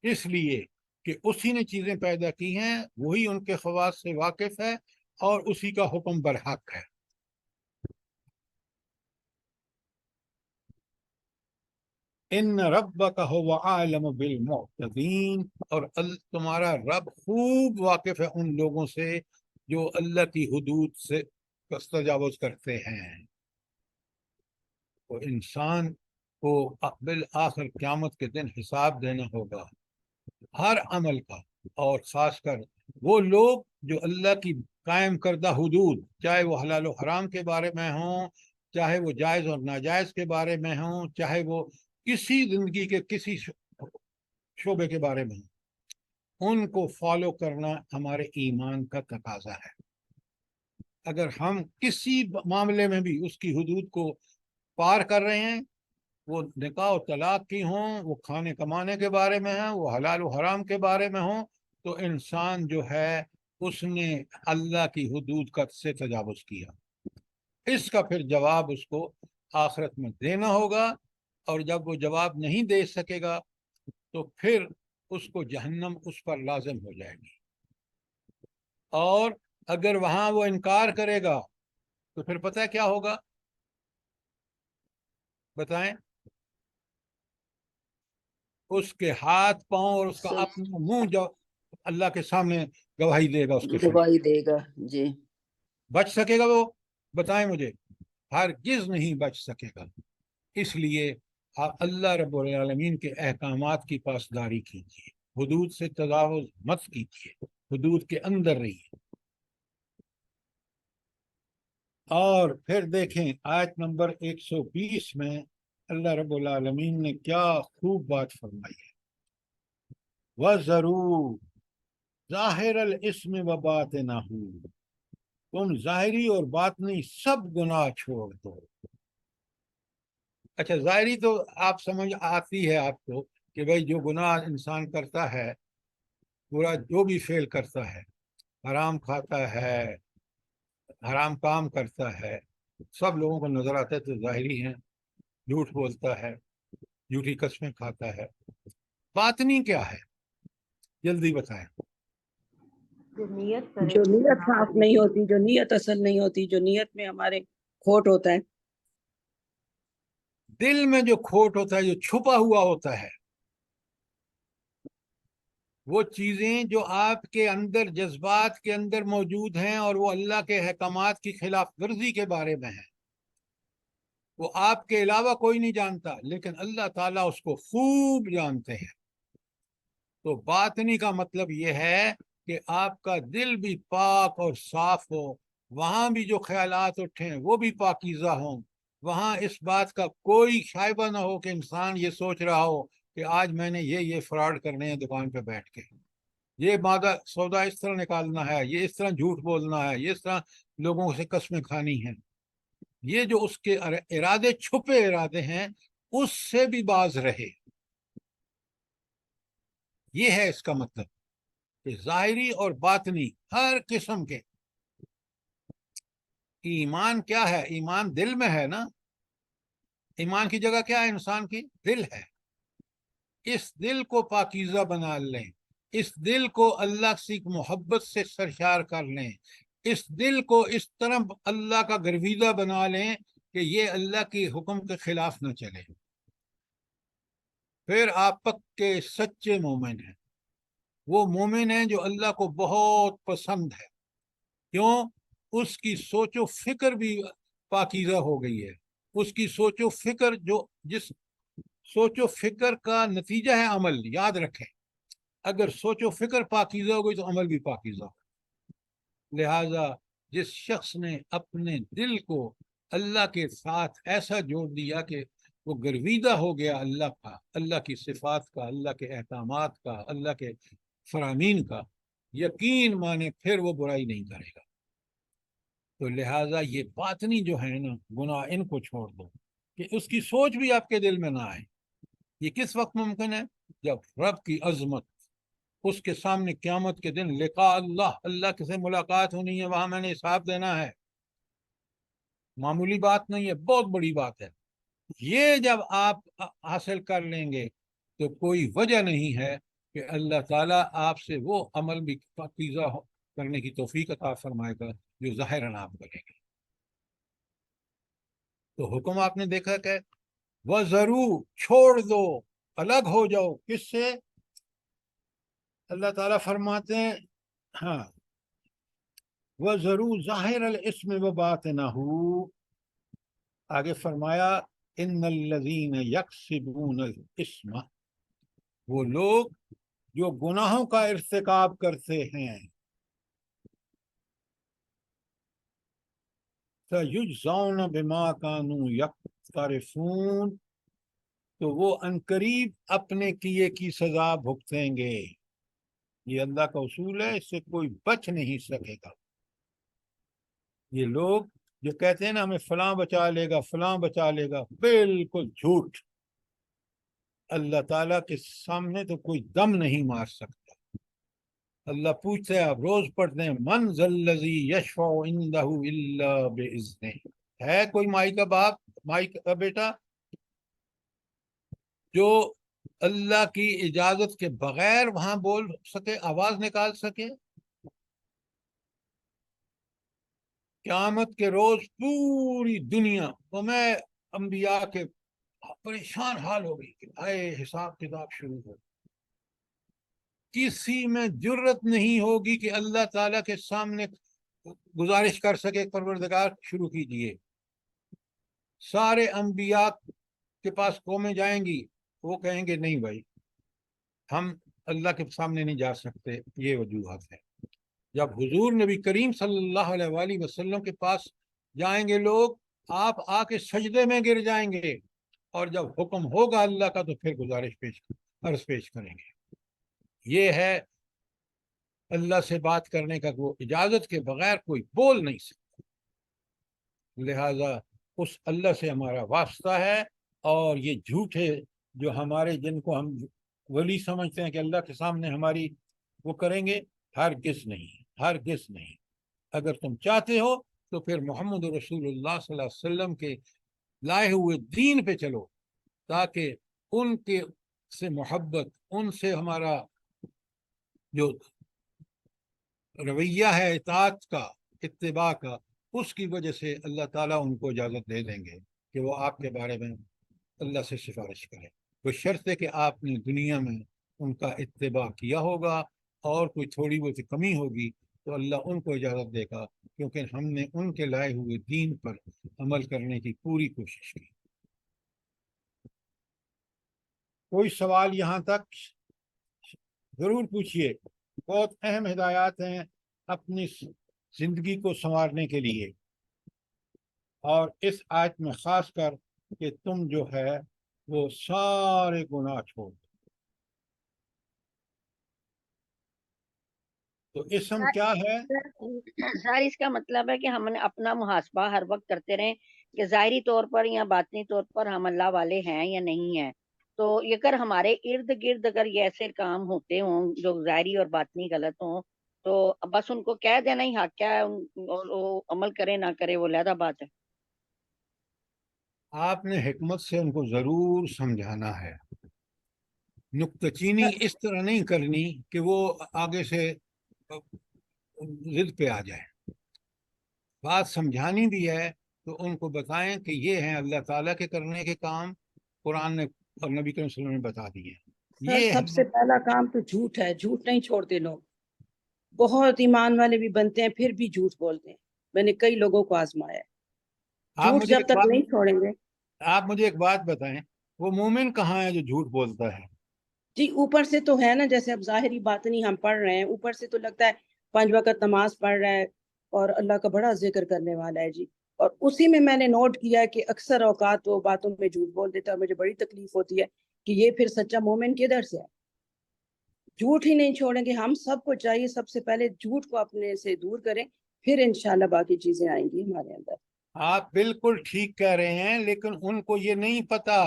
اس لیے کہ اسی نے چیزیں پیدا کی ہیں، وہی ان کے خواص سے واقف ہے، اور اسی کا حکم برحق ہے. ان ربک هو اعلم بالمعتدین، اور تمہارا رب خوب واقف ہے ان لوگوں سے جو اللہ کی حدود سے تجاوز کرتے ہیں. تو انسان کو بالآخر قیامت کے دن حساب دینا ہوگا ہر عمل کا، اور خاص کر وہ لوگ جو اللہ کی قائم کردہ حدود، چاہے وہ حلال و حرام کے بارے میں ہوں، چاہے وہ جائز اور ناجائز کے بارے میں ہوں، چاہے وہ کسی زندگی کے کسی شعبے کے بارے میں ہوں، ان کو فالو کرنا ہمارے ایمان کا تقاضا ہے. اگر ہم کسی معاملے میں بھی اس کی حدود کو پار کر رہے ہیں، وہ نکاح و طلاق کی ہوں، وہ کھانے کمانے کے بارے میں ہیں، وہ حلال و حرام کے بارے میں ہوں، تو انسان جو ہے اس نے اللہ کی حدود کا سے تجاوز کیا. اس کا پھر جواب اس کو آخرت میں دینا ہوگا، اور جب وہ جواب نہیں دے سکے گا تو پھر اس کو جہنم اس پر لازم ہو جائے گی. اور اگر وہاں وہ انکار کرے گا تو پھر پتہ ہے کیا ہوگا؟ بتائیں. اس کے ہاتھ پاؤں اور اس کا اپنا منہ جو اللہ کے سامنے گواہی دے گا، اس کے سامنے گواہی دے گا. جی. بچ سکے گا وہ؟ بتائیں مجھے. ہرگز نہیں بچ سکے گا. اس لیے آپ اللہ رب العالمین کے احکامات کی پاسداری کیجیے، حدود سے تجاوز مت کیجیے، حدود کے اندر رہیے. اور پھر دیکھیں آیت نمبر 120 میں اللہ رب العالمین نے کیا خوب بات فرمائی ہے. وَذَرُوا ظَاهِرَ الْإِثْمِ وَبَاطِنَهُ، تم ظاہری اور باطنی سب گناہ چھوڑ دو. اچھا، ظاہری تو آپ سمجھ آتی ہے آپ کو کہ بھئی جو گناہ انسان کرتا ہے، پورا جو بھی فعل کرتا ہے، حرام کھاتا ہے، حرام کام کرتا ہے، سب لوگوں کو نظر آتا ہے تو ظاہری ہیں، جھوٹ بولتا ہے، جھوٹی قسمیں کھاتا ہے، باطنی کیا ہے جلدی بتائیں۔ جو نیت کرے جو اس نیت گناہ صاف کرنے نہیں کی، ہوتی، جو نیت اصل نہیں ہوتی، جو نیت میں ہمارے کھوٹ ہوتا ہے، دل میں جو کھوٹ ہوتا ہے، جو چھپا ہوا ہوتا ہے، وہ چیزیں جو آپ کے اندر جذبات کے اندر موجود ہیں اور وہ اللہ کے احکامات کی خلاف ورزی کے بارے میں ہیں، وہ آپ کے علاوہ کوئی نہیں جانتا، لیکن اللہ تعالیٰ اس کو خوب جانتے ہیں۔ تو باطنی کا مطلب یہ ہے کہ آپ کا دل بھی پاک اور صاف ہو، وہاں بھی جو خیالات اٹھیں وہ بھی پاکیزہ ہوں، وہاں اس بات کا کوئی شائبہ نہ ہو کہ انسان یہ سوچ رہا ہو کہ آج میں نے یہ فراڈ کرنے ہیں دکان پہ بیٹھ کے، یہ مادہ سودا اس طرح نکالنا ہے، یہ اس طرح جھوٹ بولنا ہے، یہ اس طرح لوگوں سے قسمیں کھانی ہیں۔ یہ جو اس کے ارادے چھپے ارادے ہیں، اس سے بھی باز رہے۔ یہ ہے اس کا مطلب کہ ظاہری اور باطنی ہر قسم کے۔ ایمان کیا ہے؟ ایمان دل میں ہے نا۔ ایمان کی جگہ کیا ہے؟ انسان کی دل ہے۔ اس دل کو پاکیزہ بنا لیں، اس دل کو اللہ سے محبت سے سرشار کر لیں، اس دل کو اس طرح اللہ کا گرویدہ بنا لیں کہ یہ اللہ کی حکم کے خلاف نہ چلے، پھر آپ پکے سچے مومن ہیں۔ وہ مومن ہیں جو اللہ کو بہت پسند ہے۔ کیوں؟ اس کی سوچ و فکر بھی پاکیزہ ہو گئی ہے۔ اس کی سوچ و فکر جس سوچ و فکر کا نتیجہ ہے عمل، یاد رکھیں، اگر سوچ و فکر پاکیزہ ہو گئی تو عمل بھی پاکیزہ ہو۔ لہذا جس شخص نے اپنے دل کو اللہ کے ساتھ ایسا جوڑ دیا کہ وہ گرویدہ ہو گیا اللہ کا، اللہ کی صفات کا، اللہ کے احکامات کا، اللہ کے فرامین کا، یقین مانے پھر وہ برائی نہیں کرے گا۔ تو لہٰذا یہ باطنی جو ہے نا گناہ، ان کو چھوڑ دو کہ اس کی سوچ بھی آپ کے دل میں نہ آئے۔ یہ کس وقت ممکن ہے؟ جب رب کی عظمت، اس کے سامنے قیامت کے دن لقاء اللہ، اللہ کے سے ملاقات ہونی ہے، وہاں میں نے حساب دینا ہے۔ معمولی بات نہیں ہے، بہت بڑی بات ہے۔ یہ جب آپ حاصل کر لیں گے تو کوئی وجہ نہیں ہے کہ اللہ تعالیٰ آپ سے وہ عمل بھی پاکیزہ کرنے کی توفیق عطا فرمائے گا جو ظاہراً آپ کریں گے۔ تو حکم آپ نے دیکھا کہ وَذَرُوا، چھوڑ دو، الگ ہو جاؤ، کس سے؟ اللہ تعالیٰ فرماتے ہیں ہاں وَذَرُوا ظَاهِرَ الْإِثْمِ وَبَاطِنَهُ، آگے فرمایا ان الذین یکسبون الاسم، وہ لوگ جو گناہوں کا ارتکاب کرتے ہیں، سیجزون بما کانوا یقترفون، تو وہ عنقریب اپنے کیے کی سزا بھگتیں گے۔ یہ اللہ کا اصول ہے، اس سے کوئی بچ نہیں سکے گا۔ یہ لوگ جو کہتے ہیں نا ہمیں فلاں بچا لے گا، فلاں بچا لے گا، بالکل جھوٹ۔ اللہ تعالیٰ کے سامنے تو کوئی دم نہیں مار سکتا۔ اللہ پوچھتے ہیں، آپ روز پڑھتے ہیں، من ذا الذی یشفع عندہ الا باذنہ، ہے کوئی مائی کا باپ، مائی کا بیٹا جو اللہ کی اجازت کے بغیر وہاں بول سکے، آواز نکال سکے؟ قیامت کے روز پوری دنیا میں انبیاء کے پریشان حال ہو گئی کہ آئے حساب کتاب شروع ہو۔ کسی میں جرت نہیں ہوگی کہ اللہ تعالیٰ کے سامنے گزارش کر سکے پروردگار شروع کیجئے۔ سارے انبیاء کے پاس قومیں جائیں گی، وہ کہیں گے نہیں بھائی ہم اللہ کے سامنے نہیں جا سکتے، یہ وجوہات ہے۔ جب حضور نبی کریم صلی اللہ علیہ وآلہ وسلم کے پاس جائیں گے لوگ، آپ آ کے سجدے میں گر جائیں گے، اور جب حکم ہوگا اللہ کا تو پھر گزارش عرض پیش کریں گے۔ یہ ہے اللہ سے بات کرنے کا، وہ اجازت کے بغیر کوئی بول نہیں سکتا۔ لہذا اس اللہ سے ہمارا واسطہ ہے، اور یہ جھوٹے جو ہمارے جن کو ہم ولی سمجھتے ہیں کہ اللہ کے سامنے ہماری وہ کریں گے، ہرگز نہیں، ہرگز نہیں۔ اگر تم چاہتے ہو تو پھر محمد رسول اللہ صلی اللہ علیہ وسلم کے لائے ہوئے دین پہ چلو، تاکہ ان کے سے محبت، ان سے ہمارا جو رویہ ہے اطاعت کا، اتباع کا، اس کی وجہ سے اللہ تعالیٰ ان کو اجازت دے دیں گے کہ وہ آپ کے بارے میں اللہ سے سفارش کریں، بشرط ہے کہ آپ نے دنیا میں ان کا اتباع کیا ہوگا، اور کوئی تھوڑی بہت کمی ہوگی تو اللہ ان کو اجازت دے گا، کیونکہ ہم نے ان کے لائے ہوئے دین پر عمل کرنے کی پوری کوشش کی۔ کوئی سوال یہاں تک ضرور پوچھیے، بہت اہم ہدایات ہیں اپنی زندگی کو سنوارنے کے لیے، اور اس آیت میں خاص کر کہ تم جو ہے وہ سارے گناہ چھوڑ دو۔ تو اسم کیا ہے؟ سر اس کا مطلب ہے کہ ہم نے اپنا محاسبہ ہر وقت کرتے رہیں کہ ظاہری طور پر یا باطنی طور پر ہم اللہ والے ہیں یا نہیں ہیں۔ تو یہ اگر ہمارے ارد گرد اگر یہ ایسے کام ہوتے ہوں جو ظاہری اور باطنی غلط ہوں، تو بس ان کو کہہ دینا ہی حق کیا ہے، وہ عمل کرے نہ کرے وہ علیحدہ بات ہے۔ آپ نے حکمت سے ان کو ضرور سمجھانا ہے، نکتہ چینی اس طرح نہیں کرنی کہ وہ آگے سے ضد پہ آ جائے۔ بات سمجھانی بھی ہے تو ان کو بتائیں کہ یہ ہیں اللہ تعالیٰ کے کرنے کے کام، قرآن نے اور نبی کریم صلی اللہ علیہ وسلم نے بتا دیے۔ سر یہ سب سے پہلا کام تو جھوٹ ہے، جھوٹ نہیں چھوڑتے لوگ، بہت ایمان والے بھی بنتے ہیں پھر بھی جھوٹ بولتے ہیں، میں نے کئی لوگوں کو آزمایا ہے، آپ جھوٹ مجھے جب تک نہیں چھوڑیں گے۔ آپ مجھے ایک بات بتائیں، وہ مومن کہاں ہے جو جھوٹ بولتا ہے؟ جی اوپر سے تو ہے نا، جیسے اب ظاہری باطنی ہم پڑھ رہے ہیں، اوپر سے تو لگتا ہے 5 وقت نماز پڑھ رہا ہے اور اللہ کا بڑا ذکر کرنے والا ہے جی، اور اسی میں نے نوٹ کیا کہ اکثر اوقات وہ باتوں میں جھوٹ بول دیتا ہے، مجھے بڑی تکلیف ہوتی ہے کہ یہ پھر سچا مومن کدھر سے ہے؟ جھوٹ ہی نہیں چھوڑیں گے۔ ہم سب کو چاہیے سب سے پہلے جھوٹ کو اپنے سے دور کریں، پھر انشاءاللہ باقی چیزیں آئیں گی ہمارے اندر۔ آپ بالکل ٹھیک کہہ رہے ہیں، لیکن ان کو یہ نہیں پتا،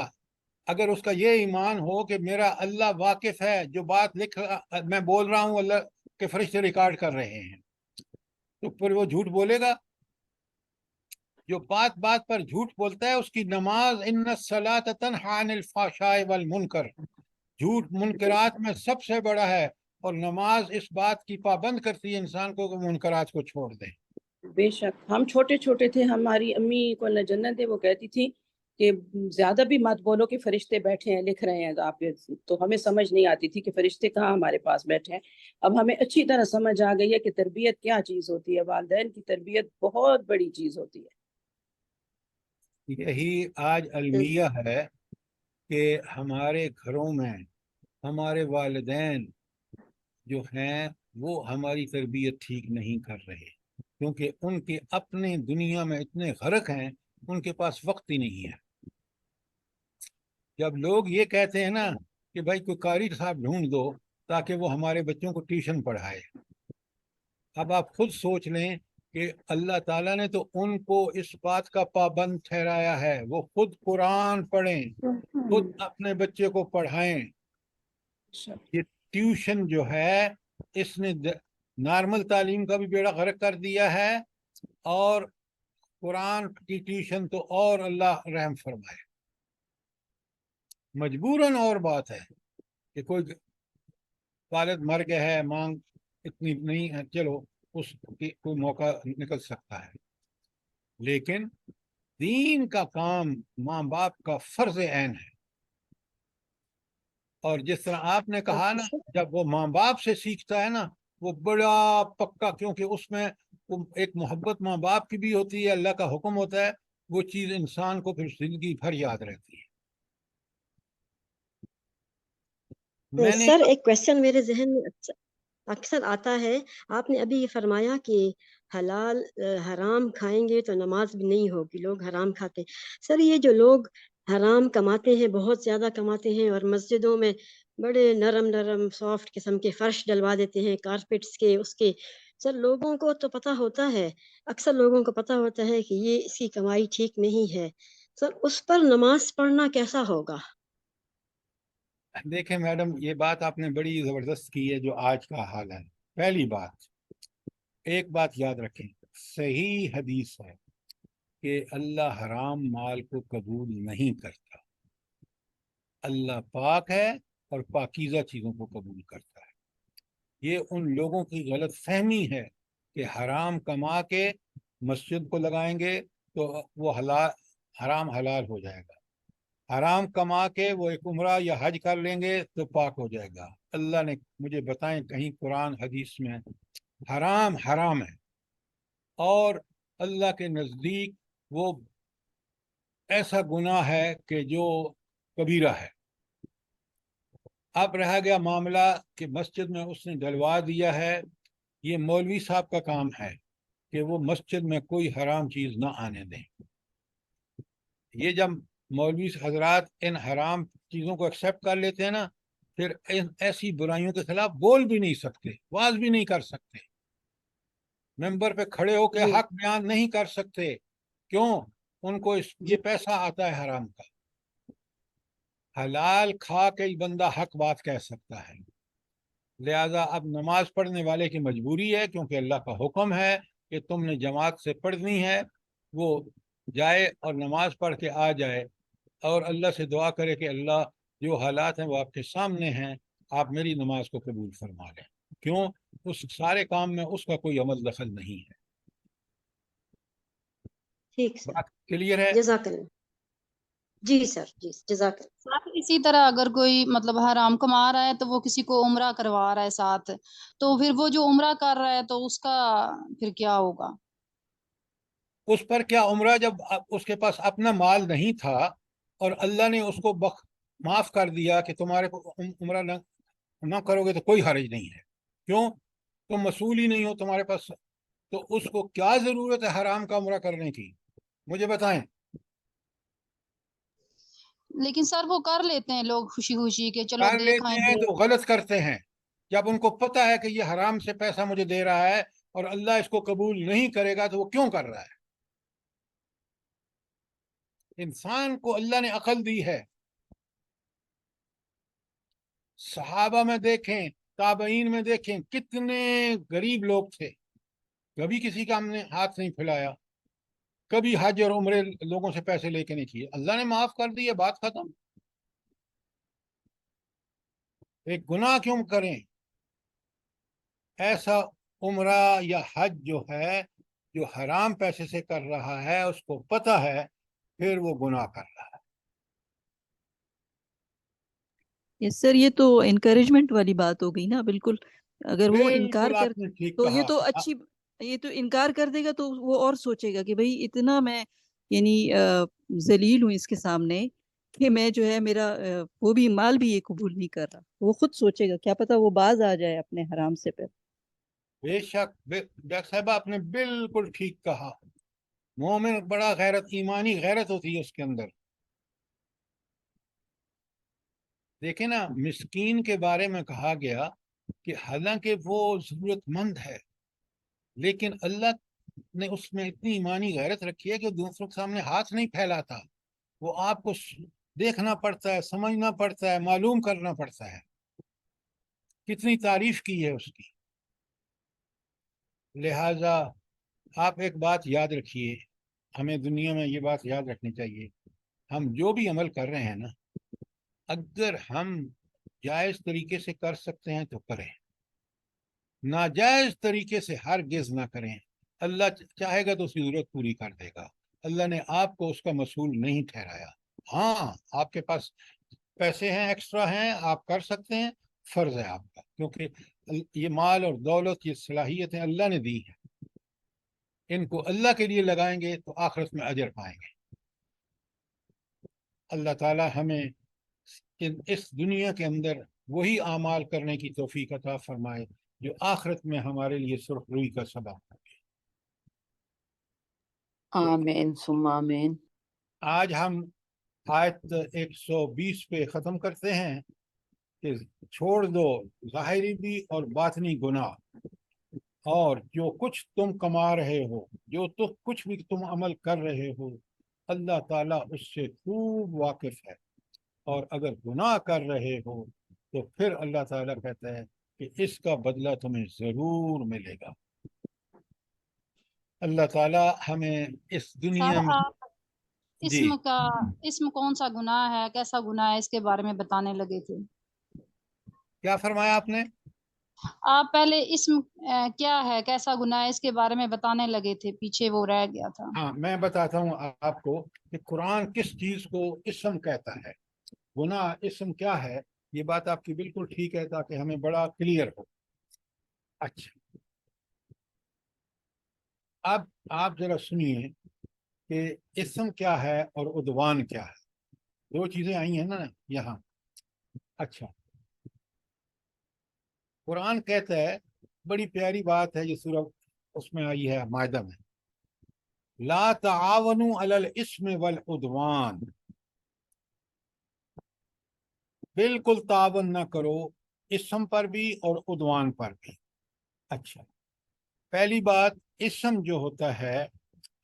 اگر اس کا یہ ایمان ہو کہ میرا اللہ واقف ہے، جو بات میں بول رہا ہوں اللہ کے فرشتے ریکارڈ کر رہے ہیں، تو پھر وہ جھوٹ بولے گا؟ جو بات بات پر جھوٹ بولتا ہے اس کی نماز ان الصلاۃ تنہی عن الفحشاء والمنکر، جھوٹ منکرات میں سب سے بڑا ہے، اور نماز اس بات کی پابند کرتی ہے انسان کو کہ منکرات کو چھوڑ دے۔ بے شک ہم چھوٹے چھوٹے تھے، ہماری امی کو اللہ جنت دے، وہ کہتی تھی کہ زیادہ بھی مت بولو کہ فرشتے بیٹھے ہیں لکھ رہے ہیں آپ، تو ہمیں سمجھ نہیں آتی تھی کہ فرشتے کہاں ہمارے پاس بیٹھے ہیں۔ اب ہمیں اچھی طرح سمجھ آ گئی ہے کہ تربیت کیا چیز ہوتی ہے، والدین کی تربیت بہت بڑی چیز ہوتی ہے۔ یہی آج المیہ ہے کہ ہمارے گھروں میں ہمارے والدین جو ہیں وہ ہماری تربیت ٹھیک نہیں کر رہے، کیونکہ ان کے اپنے دنیا میں اتنے غرق ہیں، ان کے پاس وقت ہی نہیں ہے۔ جب لوگ یہ کہتے ہیں نا کہ بھائی کوئی قاری صاحب ڈھونڈ دو تاکہ وہ ہمارے بچوں کو ٹیوشن پڑھائے، اب آپ خود سوچ لیں کہ اللہ تعالیٰ نے تو ان کو اس بات کا پابند ٹھہرایا ہے، وہ خود قرآن پڑھیں، خود اپنے بچے کو پڑھائیں۔ یہ ٹیوشن جو ہے اس نے نارمل تعلیم کا بھی بیڑا غرق کر دیا ہے، اور قرآن کی ٹیوشن تو اور اللہ رحم فرمائے۔ مجبوراً اور بات ہے کہ کوئی والد مر گیا ہے، مانگ اتنی نہیں ہے، چلو اس کی کوئی موقع نکل سکتا ہے، لیکن دین کا کام ماں باپ کا فرض عین ہے۔ اور جس طرح آپ نے کہا نا، جب وہ ماں باپ سے سیکھتا ہے نا وہ بڑا پکا، کیونکہ اس میں ایک محبت ماں باپ کی بھی ہوتی ہے، اللہ کا حکم ہوتا ہے، وہ چیز انسان کو پھر زندگی بھر یاد رہتی ہے۔ میں نے سر ایک کوشچن میرے ذہن میں اکثر آتا ہے، آپ نے ابھی یہ فرمایا کہ حلال حرام کھائیں گے تو نماز بھی نہیں ہوگی، لوگ حرام کھاتے ہیں۔ سر یہ جو لوگ حرام کماتے ہیں، بہت زیادہ کماتے ہیں، اور مسجدوں میں بڑے نرم نرم سافٹ قسم کے فرش ڈلوا دیتے ہیں، کارپیٹس کے اس کے، سر لوگوں کو تو پتہ ہوتا ہے، اکثر لوگوں کو پتہ ہوتا ہے کہ یہ اس کی کمائی ٹھیک نہیں ہے، سر اس پر نماز پڑھنا کیسا ہوگا؟ دیکھیں میڈم، یہ بات آپ نے بڑی زبردست کی ہے جو آج کا حال ہے۔ پہلی بات، ایک بات یاد رکھیں، صحیح حدیث ہے کہ اللہ حرام مال کو قبول نہیں کرتا، اللہ پاک ہے اور پاکیزہ چیزوں کو قبول کرتا ہے۔ یہ ان لوگوں کی غلط فہمی ہے کہ حرام کما کے مسجد کو لگائیں گے تو وہ حرام حلال ہو جائے گا، حرام کما کے وہ ایک عمرہ یا حج کر لیں گے تو پاک ہو جائے گا۔ اللہ نے مجھے بتائیں کہیں قرآن حدیث میں حرام حرام ہے، اور اللہ کے نزدیک وہ ایسا گناہ ہے کہ جو کبیرہ ہے۔ اب رہ گیا معاملہ کہ مسجد میں اس نے ڈلوا دیا ہے، یہ مولوی صاحب کا کام ہے کہ وہ مسجد میں کوئی حرام چیز نہ آنے دیں۔ یہ جب مولوی حضرات ان حرام چیزوں کو ایکسیپٹ کر لیتے ہیں نا، پھر ایسی برائیوں کے خلاف بول بھی نہیں سکتے، واز بھی نہیں کر سکتے، ممبر پہ کھڑے ہو کے حق بیان نہیں کر سکتے۔ کیوں؟ ان کو یہ پیسہ آتا ہے حرام کا۔ حلال کھا کے ہی بندہ حق بات کہہ سکتا ہے۔ لہذا اب نماز پڑھنے والے کی مجبوری ہے، کیونکہ اللہ کا حکم ہے کہ تم نے جماعت سے پڑھنی ہے، وہ جائے اور نماز پڑھ کے آ جائے، اور اللہ سے دعا کرے کہ اللہ جو حالات ہیں وہ آپ کے سامنے ہیں، آپ میری نماز کو قبول فرما لیں۔ کیوں؟ اس سارے کام میں اس کا کوئی عمل دخل نہیں ہے۔ ٹھیک سر، بات کلیئر ہے؟ جزاک اللہ۔ جی سر، جی جزاک اللہ۔ ساتھ اسی طرح اگر کوئی مطلب حرام کما رہا ہے تو وہ کسی کو عمرہ کروا رہا ہے ساتھ، تو پھر وہ جو عمرہ کر رہا ہے تو اس کا پھر کیا ہوگا؟ اس پر کیا عمرہ؟ جب اس کے پاس اپنا مال نہیں تھا اور اللہ نے اس کو معاف کر دیا کہ تمہارے کو عمرہ نہ کرو گے تو کوئی حرج نہیں ہے۔ کیوں؟ تم مسئول ہی نہیں ہو، تمہارے پاس، تو اس کو کیا ضرورت ہے حرام کا عمرہ کرنے کی؟ مجھے بتائیں۔ لیکن سر وہ کر لیتے ہیں لوگ خوشی خوشی کہ چلو کر دیکھ لیتے آئیں ہیں دے۔ تو غلط کرتے ہیں۔ جب ان کو پتہ ہے کہ یہ حرام سے پیسہ مجھے دے رہا ہے اور اللہ اس کو قبول نہیں کرے گا تو وہ کیوں کر رہا ہے؟ انسان کو اللہ نے عقل دی ہے۔ صحابہ میں دیکھیں، تابعین میں دیکھیں، کتنے غریب لوگ تھے، کبھی کسی کا ہم نے ہاتھ نہیں پھیلایا، کبھی حج اور عمرے لوگوں سے پیسے لے کے نہیں کیے، اللہ نے معاف کر دی ہے، بات ختم۔ ایک گناہ کیوں کریں؟ ایسا عمرہ یا حج جو ہے، جو حرام پیسے سے کر رہا ہے، اس کو پتہ ہے، پھر وہ گناہ کر رہا ہے۔ یس سر، یہ تو انکریجمنٹ والی بات ہو گئی نا، بالکل۔ اگر وہ انکار بالکل کر آپ نے ٹھیک تو یہ کہا۔ تو اچھی، یہ تو انکار کر دے گا تو وہ اور سوچے گا کہ بھئی اتنا میں یعنی ذلیل ہوں اس کے سامنے کہ میں جو ہے میرا وہ بھی مال بھی یہ قبول نہیں کر رہا، وہ خود سوچے گا، کیا پتا وہ باز آ جائے اپنے حرام سے پھر۔ بے شک ڈاکٹر صاحبہ آپ نے بالکل ٹھیک کہا۔ مومن بڑا غیرت، ایمانی غیرت ہوتی ہے اس کے اندر۔ دیکھیں نا، مسکین کے بارے میں کہا گیا کہ حالانکہ وہ ضرورت مند ہے، لیکن اللہ نے اس میں اتنی ایمانی غیرت رکھی ہے کہ دوسروں کے سامنے ہاتھ نہیں پھیلاتا، وہ آپ کو دیکھنا پڑتا ہے، سمجھنا پڑتا ہے، معلوم کرنا پڑتا ہے۔ کتنی تعریف کی ہے اس کی۔ لہٰذا آپ ایک بات یاد رکھیے، ہمیں دنیا میں یہ بات یاد رکھنی چاہیے، ہم جو بھی عمل کر رہے ہیں نا، اگر ہم جائز طریقے سے کر سکتے ہیں تو کریں، ناجائز طریقے سے ہرگز نہ کریں۔ اللہ چاہے گا تو اس کی ضرورت پوری کر دے گا، اللہ نے آپ کو اس کا مسئول نہیں ٹھہرایا۔ ہاں، آپ کے پاس پیسے ہیں، ایکسٹرا ہیں، آپ کر سکتے ہیں، فرض ہے آپ کا، کیونکہ یہ مال اور دولت، یہ صلاحیتیں اللہ نے دی ہیں، ان کو اللہ کے لیے لگائیں گے تو آخرت میں اجر پائیں گے۔ اللہ تعالی ہمیں اس دنیا کے اندر وہی اعمال کرنے کی توفیق عطا فرمائے جو آخرت میں ہمارے لیے سرخ روئی کا سبب ہو۔ آمین ثم آمین۔ آج ہم آیت 120 پہ ختم کرتے ہیں کہ چھوڑ دو ظاہری بھی اور باطنی گناہ، اور جو کچھ تم کما رہے ہو، جو تو کچھ بھی تم عمل کر رہے ہو، اللہ تعالیٰ اس سے خوب واقف ہے، اور اگر گناہ کر رہے ہو تو پھر اللہ تعالیٰ کہتا ہے کہ اس کا بدلہ تمہیں ضرور ملے گا۔ اللہ تعالیٰ ہمیں اس دنیا سر میں آپ جی اسم کون سا گناہ ہے، کیسا گناہ ہے، اس کے بارے میں بتانے لگے تھے. کیا فرمایا آپ نے؟ آپ پہلے اسم کیا ہے، کیسا گناہ ہے، اس کے بارے میں بتانے لگے تھے، پیچھے وہ رہ گیا تھا. ہاں میں بتاتا ہوں آپ کو کہ قرآن کس چیز کو اسم کہتا ہے، گناہ اسم کیا ہے. یہ بات آپ کی بالکل ٹھیک ہے تاکہ ہمیں بڑا کلیئر ہو. اچھا اب آپ ذرا سنیے کہ اسم کیا ہے اور عدوان کیا ہے. دو چیزیں آئی ہیں نا یہاں. اچھا قرآن کہتا ہے، بڑی پیاری بات ہے، یہ سورہ اس میں آئی ہے مائدہ میں، لا تعاونوا علی الاسم والعدوان، بالکل تعاون نہ کرو اسم پر بھی اور عدوان پر بھی. اچھا پہلی بات، اسم جو ہوتا ہے،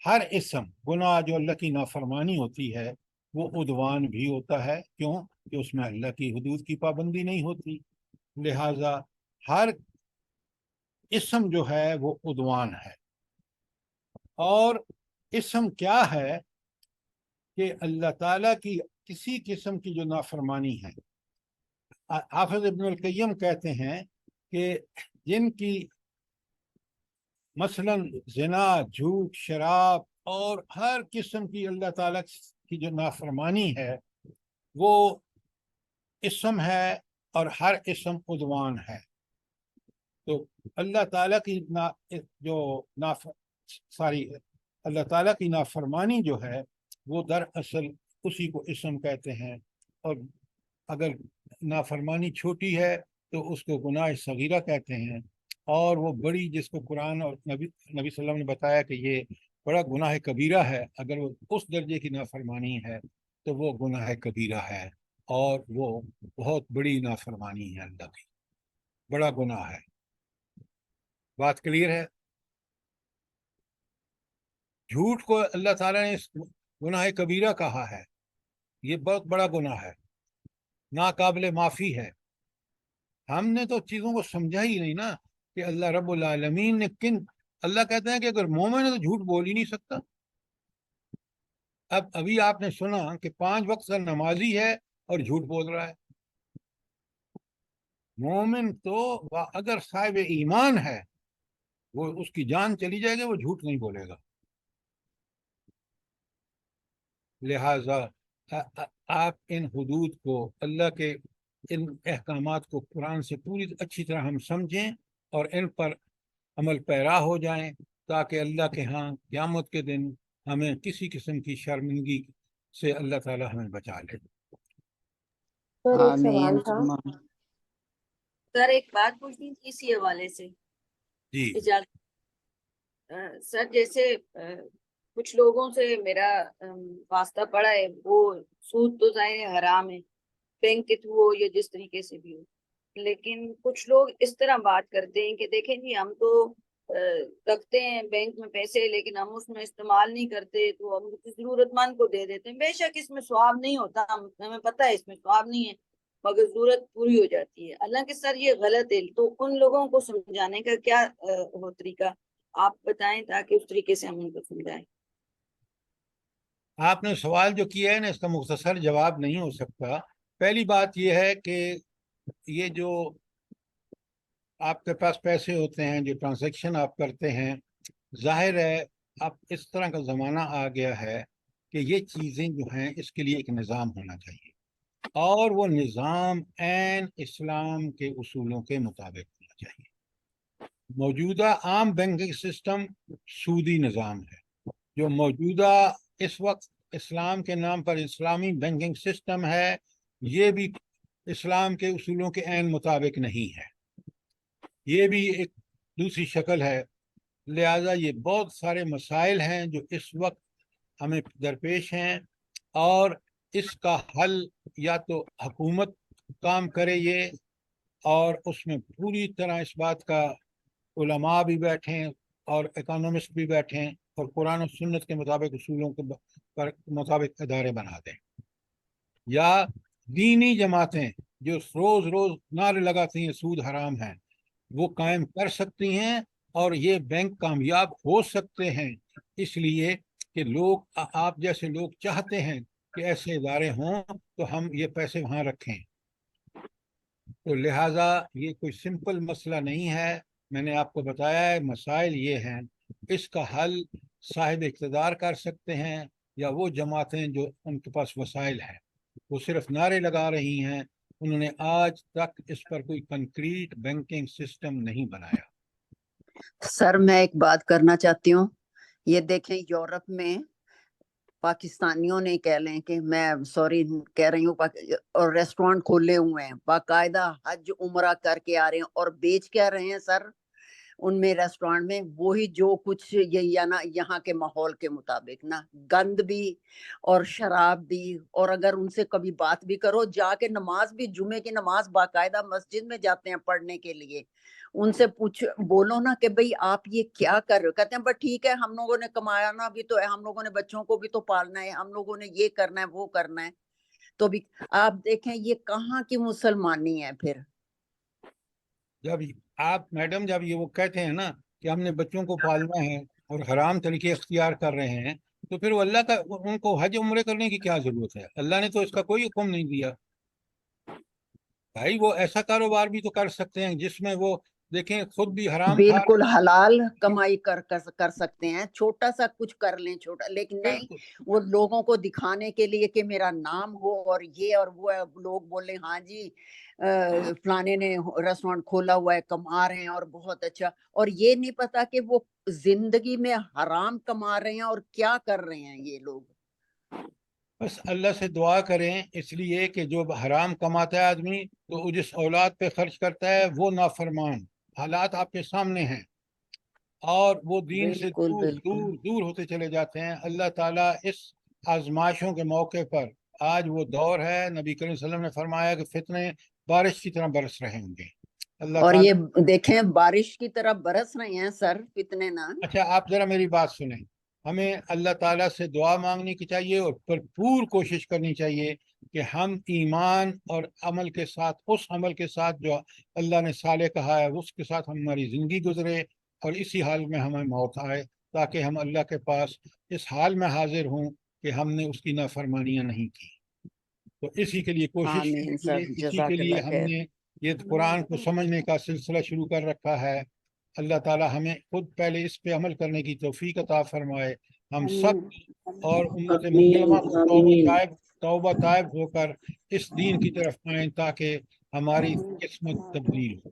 ہر اسم گناہ جو اللہ کی نافرمانی ہوتی ہے وہ عدوان بھی ہوتا ہے. کیوں؟ کہ اس میں اللہ کی حدود کی پابندی نہیں ہوتی، لہذا ہر اسم جو ہے وہ عدوان ہے. اور اسم کیا ہے کہ اللہ تعالیٰ کی کسی قسم کی جو نافرمانی ہے. حافظ ابن القیم کہتے ہیں کہ جن کی مثلا زنا، جھوٹ، شراب اور ہر قسم کی اللہ تعالیٰ کی جو نافرمانی ہے وہ اسم ہے، اور ہر اسم عدوان ہے. تو اللہ تعالیٰ کی اللہ تعالیٰ کی نافرمانی جو ہے وہ دراصل اسی کو اسم کہتے ہیں. اور اگر نافرمانی چھوٹی ہے تو اس کو گناہ صغیرہ کہتے ہیں، اور وہ بڑی جس کو قرآن اور نبی صلی اللہ علیہ وسلم نے بتایا کہ یہ بڑا گناہ کبیرہ ہے، اگر وہ اس درجے کی نافرمانی ہے تو وہ گناہ کبیرہ ہے، اور وہ بہت بڑی نافرمانی ہے، اللہ کی بڑا گناہ ہے. بات کلیئر ہے؟ جھوٹ کو اللہ تعالیٰ نے گناہ کبیرہ کہا ہے، یہ بہت بڑا گناہ ہے، ناقابل معافی ہے. ہم نے تو چیزوں کو سمجھا ہی نہیں نا کہ اللہ رب العالمین نے اللہ کہتے ہیں کہ اگر مومن ہے تو جھوٹ بول ہی نہیں سکتا. ابھی آپ نے سنا کہ 5 وقت کا نمازی ہے اور جھوٹ بول رہا ہے. مومن تو اگر صاحب ایمان ہے وہ اس کی جان چلی جائے گی، وہ جھوٹ نہیں بولے گا. لہذا آپ ان حدود کو، اللہ کے ان احکامات کو قرآن سے پوری اچھی طرح ہم سمجھیں اور ان پر عمل پیرا ہو جائیں، تاکہ اللہ کے ہاں قیامت کے دن ہمیں کسی قسم کی شرمندگی سے اللہ تعالی ہمیں بچا لے. سر ایک آمین سوال تھا. ثم آمین. سر ایک بات پوچھنی تھی اسی حوالے سے، جی اجازت. سر جیسے کچھ لوگوں سے میرا واسطہ پڑا ہے، وہ سود تو ظاہر ہے حرام ہے، بینک کے تھرو ہو یا جس طریقے سے بھی ہو، لیکن کچھ لوگ اس طرح بات کرتے ہیں کہ دیکھیں جی ہم تو رکھتے ہیں بینک میں پیسے، لیکن ہم اس میں استعمال نہیں کرتے، تو ہم ضرورت مند کو دے دیتے ہیں. بے شک اس میں ثواب نہیں ہوتا، ہمیں پتہ ہے اس میں ثواب نہیں ہے، مگر ضرورت پوری ہو جاتی ہے. اللہ کے سر یہ غلط ہے، تو ان لوگوں کو سمجھانے کا کیا ہو طریقہ آپ بتائیں تاکہ اس طریقے سے ہم ان کو سمجھائیں. آپ نے سوال جو کیا ہے نا، اس کا مختصر جواب نہیں ہو سکتا. پہلی بات یہ ہے کہ یہ جو آپ کے پاس پیسے ہوتے ہیں، جو ٹرانزیکشن آپ کرتے ہیں، ظاہر ہے اب اس طرح کا زمانہ آ گیا ہے کہ یہ چیزیں جو ہیں اس کے لیے ایک نظام ہونا چاہیے، اور وہ نظام عین اسلام کے اصولوں کے مطابق ہونا چاہیے. موجودہ عام بینکنگ سسٹم سودی نظام ہے. جو موجودہ اس وقت اسلام کے نام پر اسلامی بینکنگ سسٹم ہے، یہ بھی اسلام کے اصولوں کے عین مطابق نہیں ہے، یہ بھی ایک دوسری شکل ہے. لہذا یہ بہت سارے مسائل ہیں جو اس وقت ہمیں درپیش ہیں، اور اس کا حل یا تو حکومت کام کرے یہ، اور اس میں پوری طرح اس بات کا علماء بھی بیٹھیں اور اکانومسٹ بھی بیٹھیں اور قرآن و سنت کے مطابق اصولوں کے مطابق ادارے بنا دیں، یا دینی جماعتیں جو روز روز نعرے لگاتی ہیں سود حرام ہے وہ قائم کر سکتی ہیں، اور یہ بینک کامیاب ہو سکتے ہیں اس لیے کہ لوگ آپ جیسے لوگ چاہتے ہیں کہ ایسے ادارے ہوں تو ہم یہ پیسے وہاں رکھیں. تو لہٰذا یہ کوئی سمپل مسئلہ نہیں ہے. میں نے آپ کو بتایا ہے مسائل یہ ہیں. اس کا حل صاحب اقتدار کر سکتے ہیں یا وہ جماعتیں جو ان کے پاس وسائل ہیں. وہ صرف نعرے لگا رہی ہیں. انہوں نے آج تک اس پر کوئی کنکریٹ بینکنگ سسٹم نہیں بنایا. سر میں ایک بات کرنا چاہتی ہوں. یہ دیکھیں یورپ میں پاکستانیوں نے کہہ لیں کہ میں سوری کہہ رہی ہوں اور ریسٹورانٹ کھولے ہوئے ہیں باقاعدہ حج عمرہ کر کے آ رہے ہیں اور بیچ کیا رہے ہیں سر ان میں ریسٹورانٹ میں وہی جو کچھ یہی ہے نا یہاں کے ماحول کے مطابق نا گند بھی اور شراب بھی. اور اگر ان سے کبھی بات بھی کرو جا کے نماز بھی جمعے کی نماز باقاعدہ مسجد میں جاتے ہیں پڑھنے کے لیے. ان سے پوچھ بولو نا کہ بھئی آپ یہ کیا کر رہے ہو. کہتے ہیں بس ٹھیک ہے ہم لوگوں نے کمایا نا بھی تو ہم لوگوں نے بچوں کو بھی تو پالنا ہے ہم لوگوں نے یہ کرنا ہے وہ کرنا ہے. تو بھی آپ دیکھیں یہ کہاں کی مسلمانی ہے پھر. جب آپ میڈم جب یہ وہ کہتے ہیں نا کہ ہم نے بچوں کو پالنا ہے اور حرام طریقے اختیار کر رہے ہیں تو پھر وہ اللہ کا ان کو حج عمرے کرنے کی کیا ضرورت ہے. اللہ نے تو اس کا کوئی حکم نہیں دیا. بھائی وہ ایسا کاروبار بھی تو کر سکتے ہیں جس میں وہ دیکھیں خود بھی حرام کھا بالکل حلال کمائی کر سکتے ہیں. چھوٹا سا کچھ کر لیں چھوٹا لیکن نہیں وہ لوگوں کو دکھانے کے لیے کہ میرا نام ہو اور یہ اور وہ لوگ بولیں ہاں جی فلانے نے ریسٹورانٹ کھولا ہوا ہے کما رہے ہیں اور بہت اچھا. اور یہ نہیں پتا کہ وہ زندگی میں حرام کما رہے ہیں اور کیا کر رہے ہیں یہ لوگ. بس اللہ سے دعا کریں اس لیے کہ جو حرام کماتا ہے آدمی تو وہ جس اولاد پہ خرچ کرتا ہے وہ نافرمان. حالات آپ کے سامنے ہیں اور وہ دین سے بالکل دور بالکل دور دور ہوتے چلے جاتے ہیں. اللہ تعالیٰ اس آزمائشوں کے موقع پر آج وہ دور ہے نبی کریم صلی اللہ علیہ وسلم نے فرمایا کہ فتنے بارش کی طرح برس رہے ہوں گے. اللہ اور تعالیٰ یہ دیکھیں بارش کی طرح برس رہے ہیں سر فتنے نا. اچھا آپ ذرا میری بات سنیں. ہمیں اللہ تعالیٰ سے دعا مانگنی کی چاہیے اور بھرپور کوشش کرنی چاہیے کہ ہم ایمان اور عمل کے ساتھ اس عمل کے ساتھ جو اللہ نے صالح کہا ہے اس کے ساتھ ہماری زندگی گزرے اور اسی حال میں ہمیں موت آئے تاکہ ہم اللہ کے پاس اس حال میں حاضر ہوں کہ ہم نے اس کی نافرمانیاں نہیں کی. تو اسی کے لیے کوشش آمین سر کیجیے. اسی جزاک کے لیے اللہ ہم خیر. نے یہ قرآن کو سمجھنے کا سلسلہ شروع کر رکھا ہے. اللہ تعالیٰ ہمیں خود پہلے اس پہ عمل کرنے کی توفیق عطا فرمائے. ہم سب اور امت مسلمہ کو توبہ طائب ہو کر اس دین کی طرف آئیں تاکہ ہماری قسمت تبدیل ہو.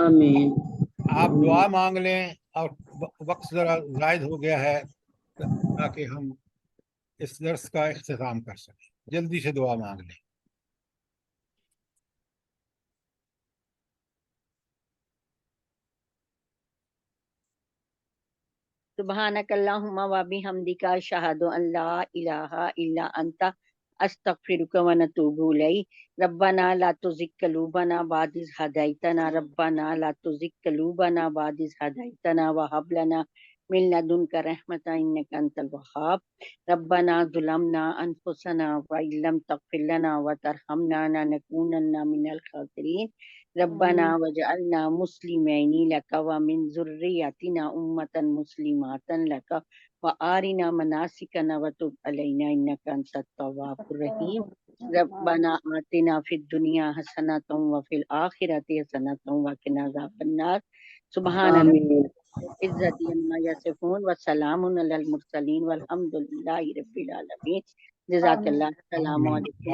آمین. آپ دعا مانگ لیں اور وقت ذرا زائد ہو گیا ہے تاکہ ہم اس درس کا اختتام کر سکیں. جلدی سے دعا مانگ لیں. سبحانک اللہم و بحمدک اشہد ان لا الہ الا انت استغفرک و نتوب الیک. ربنا لا تزغ قلوبنا بعد اذ ہدیتنا ربنا لا تزغ قلوبنا بعد اذ ہدیتنا وہب لنا من لدنک رحمۃ انک انت الوہاب. ربنا ظلمنا انفسنا وان لم تغفر لنا وترحمنا لنکونن من الخاسرین. ربنا وجعلنا مسلمین لک ومن ذریتنا امة مسلمات لک وارنا مناسکنا وتب علینا انک انت التواب الرحیم. ربنا آتنا فی الدنیا حسنۃ وفی الآخرۃ حسنۃ وقنا عذاب النار. سبحان ربک عزت عما یصفون وسلام علی المرسلین والحمد للہ رب العالمین. جزاک اللہ. السلام علیکم.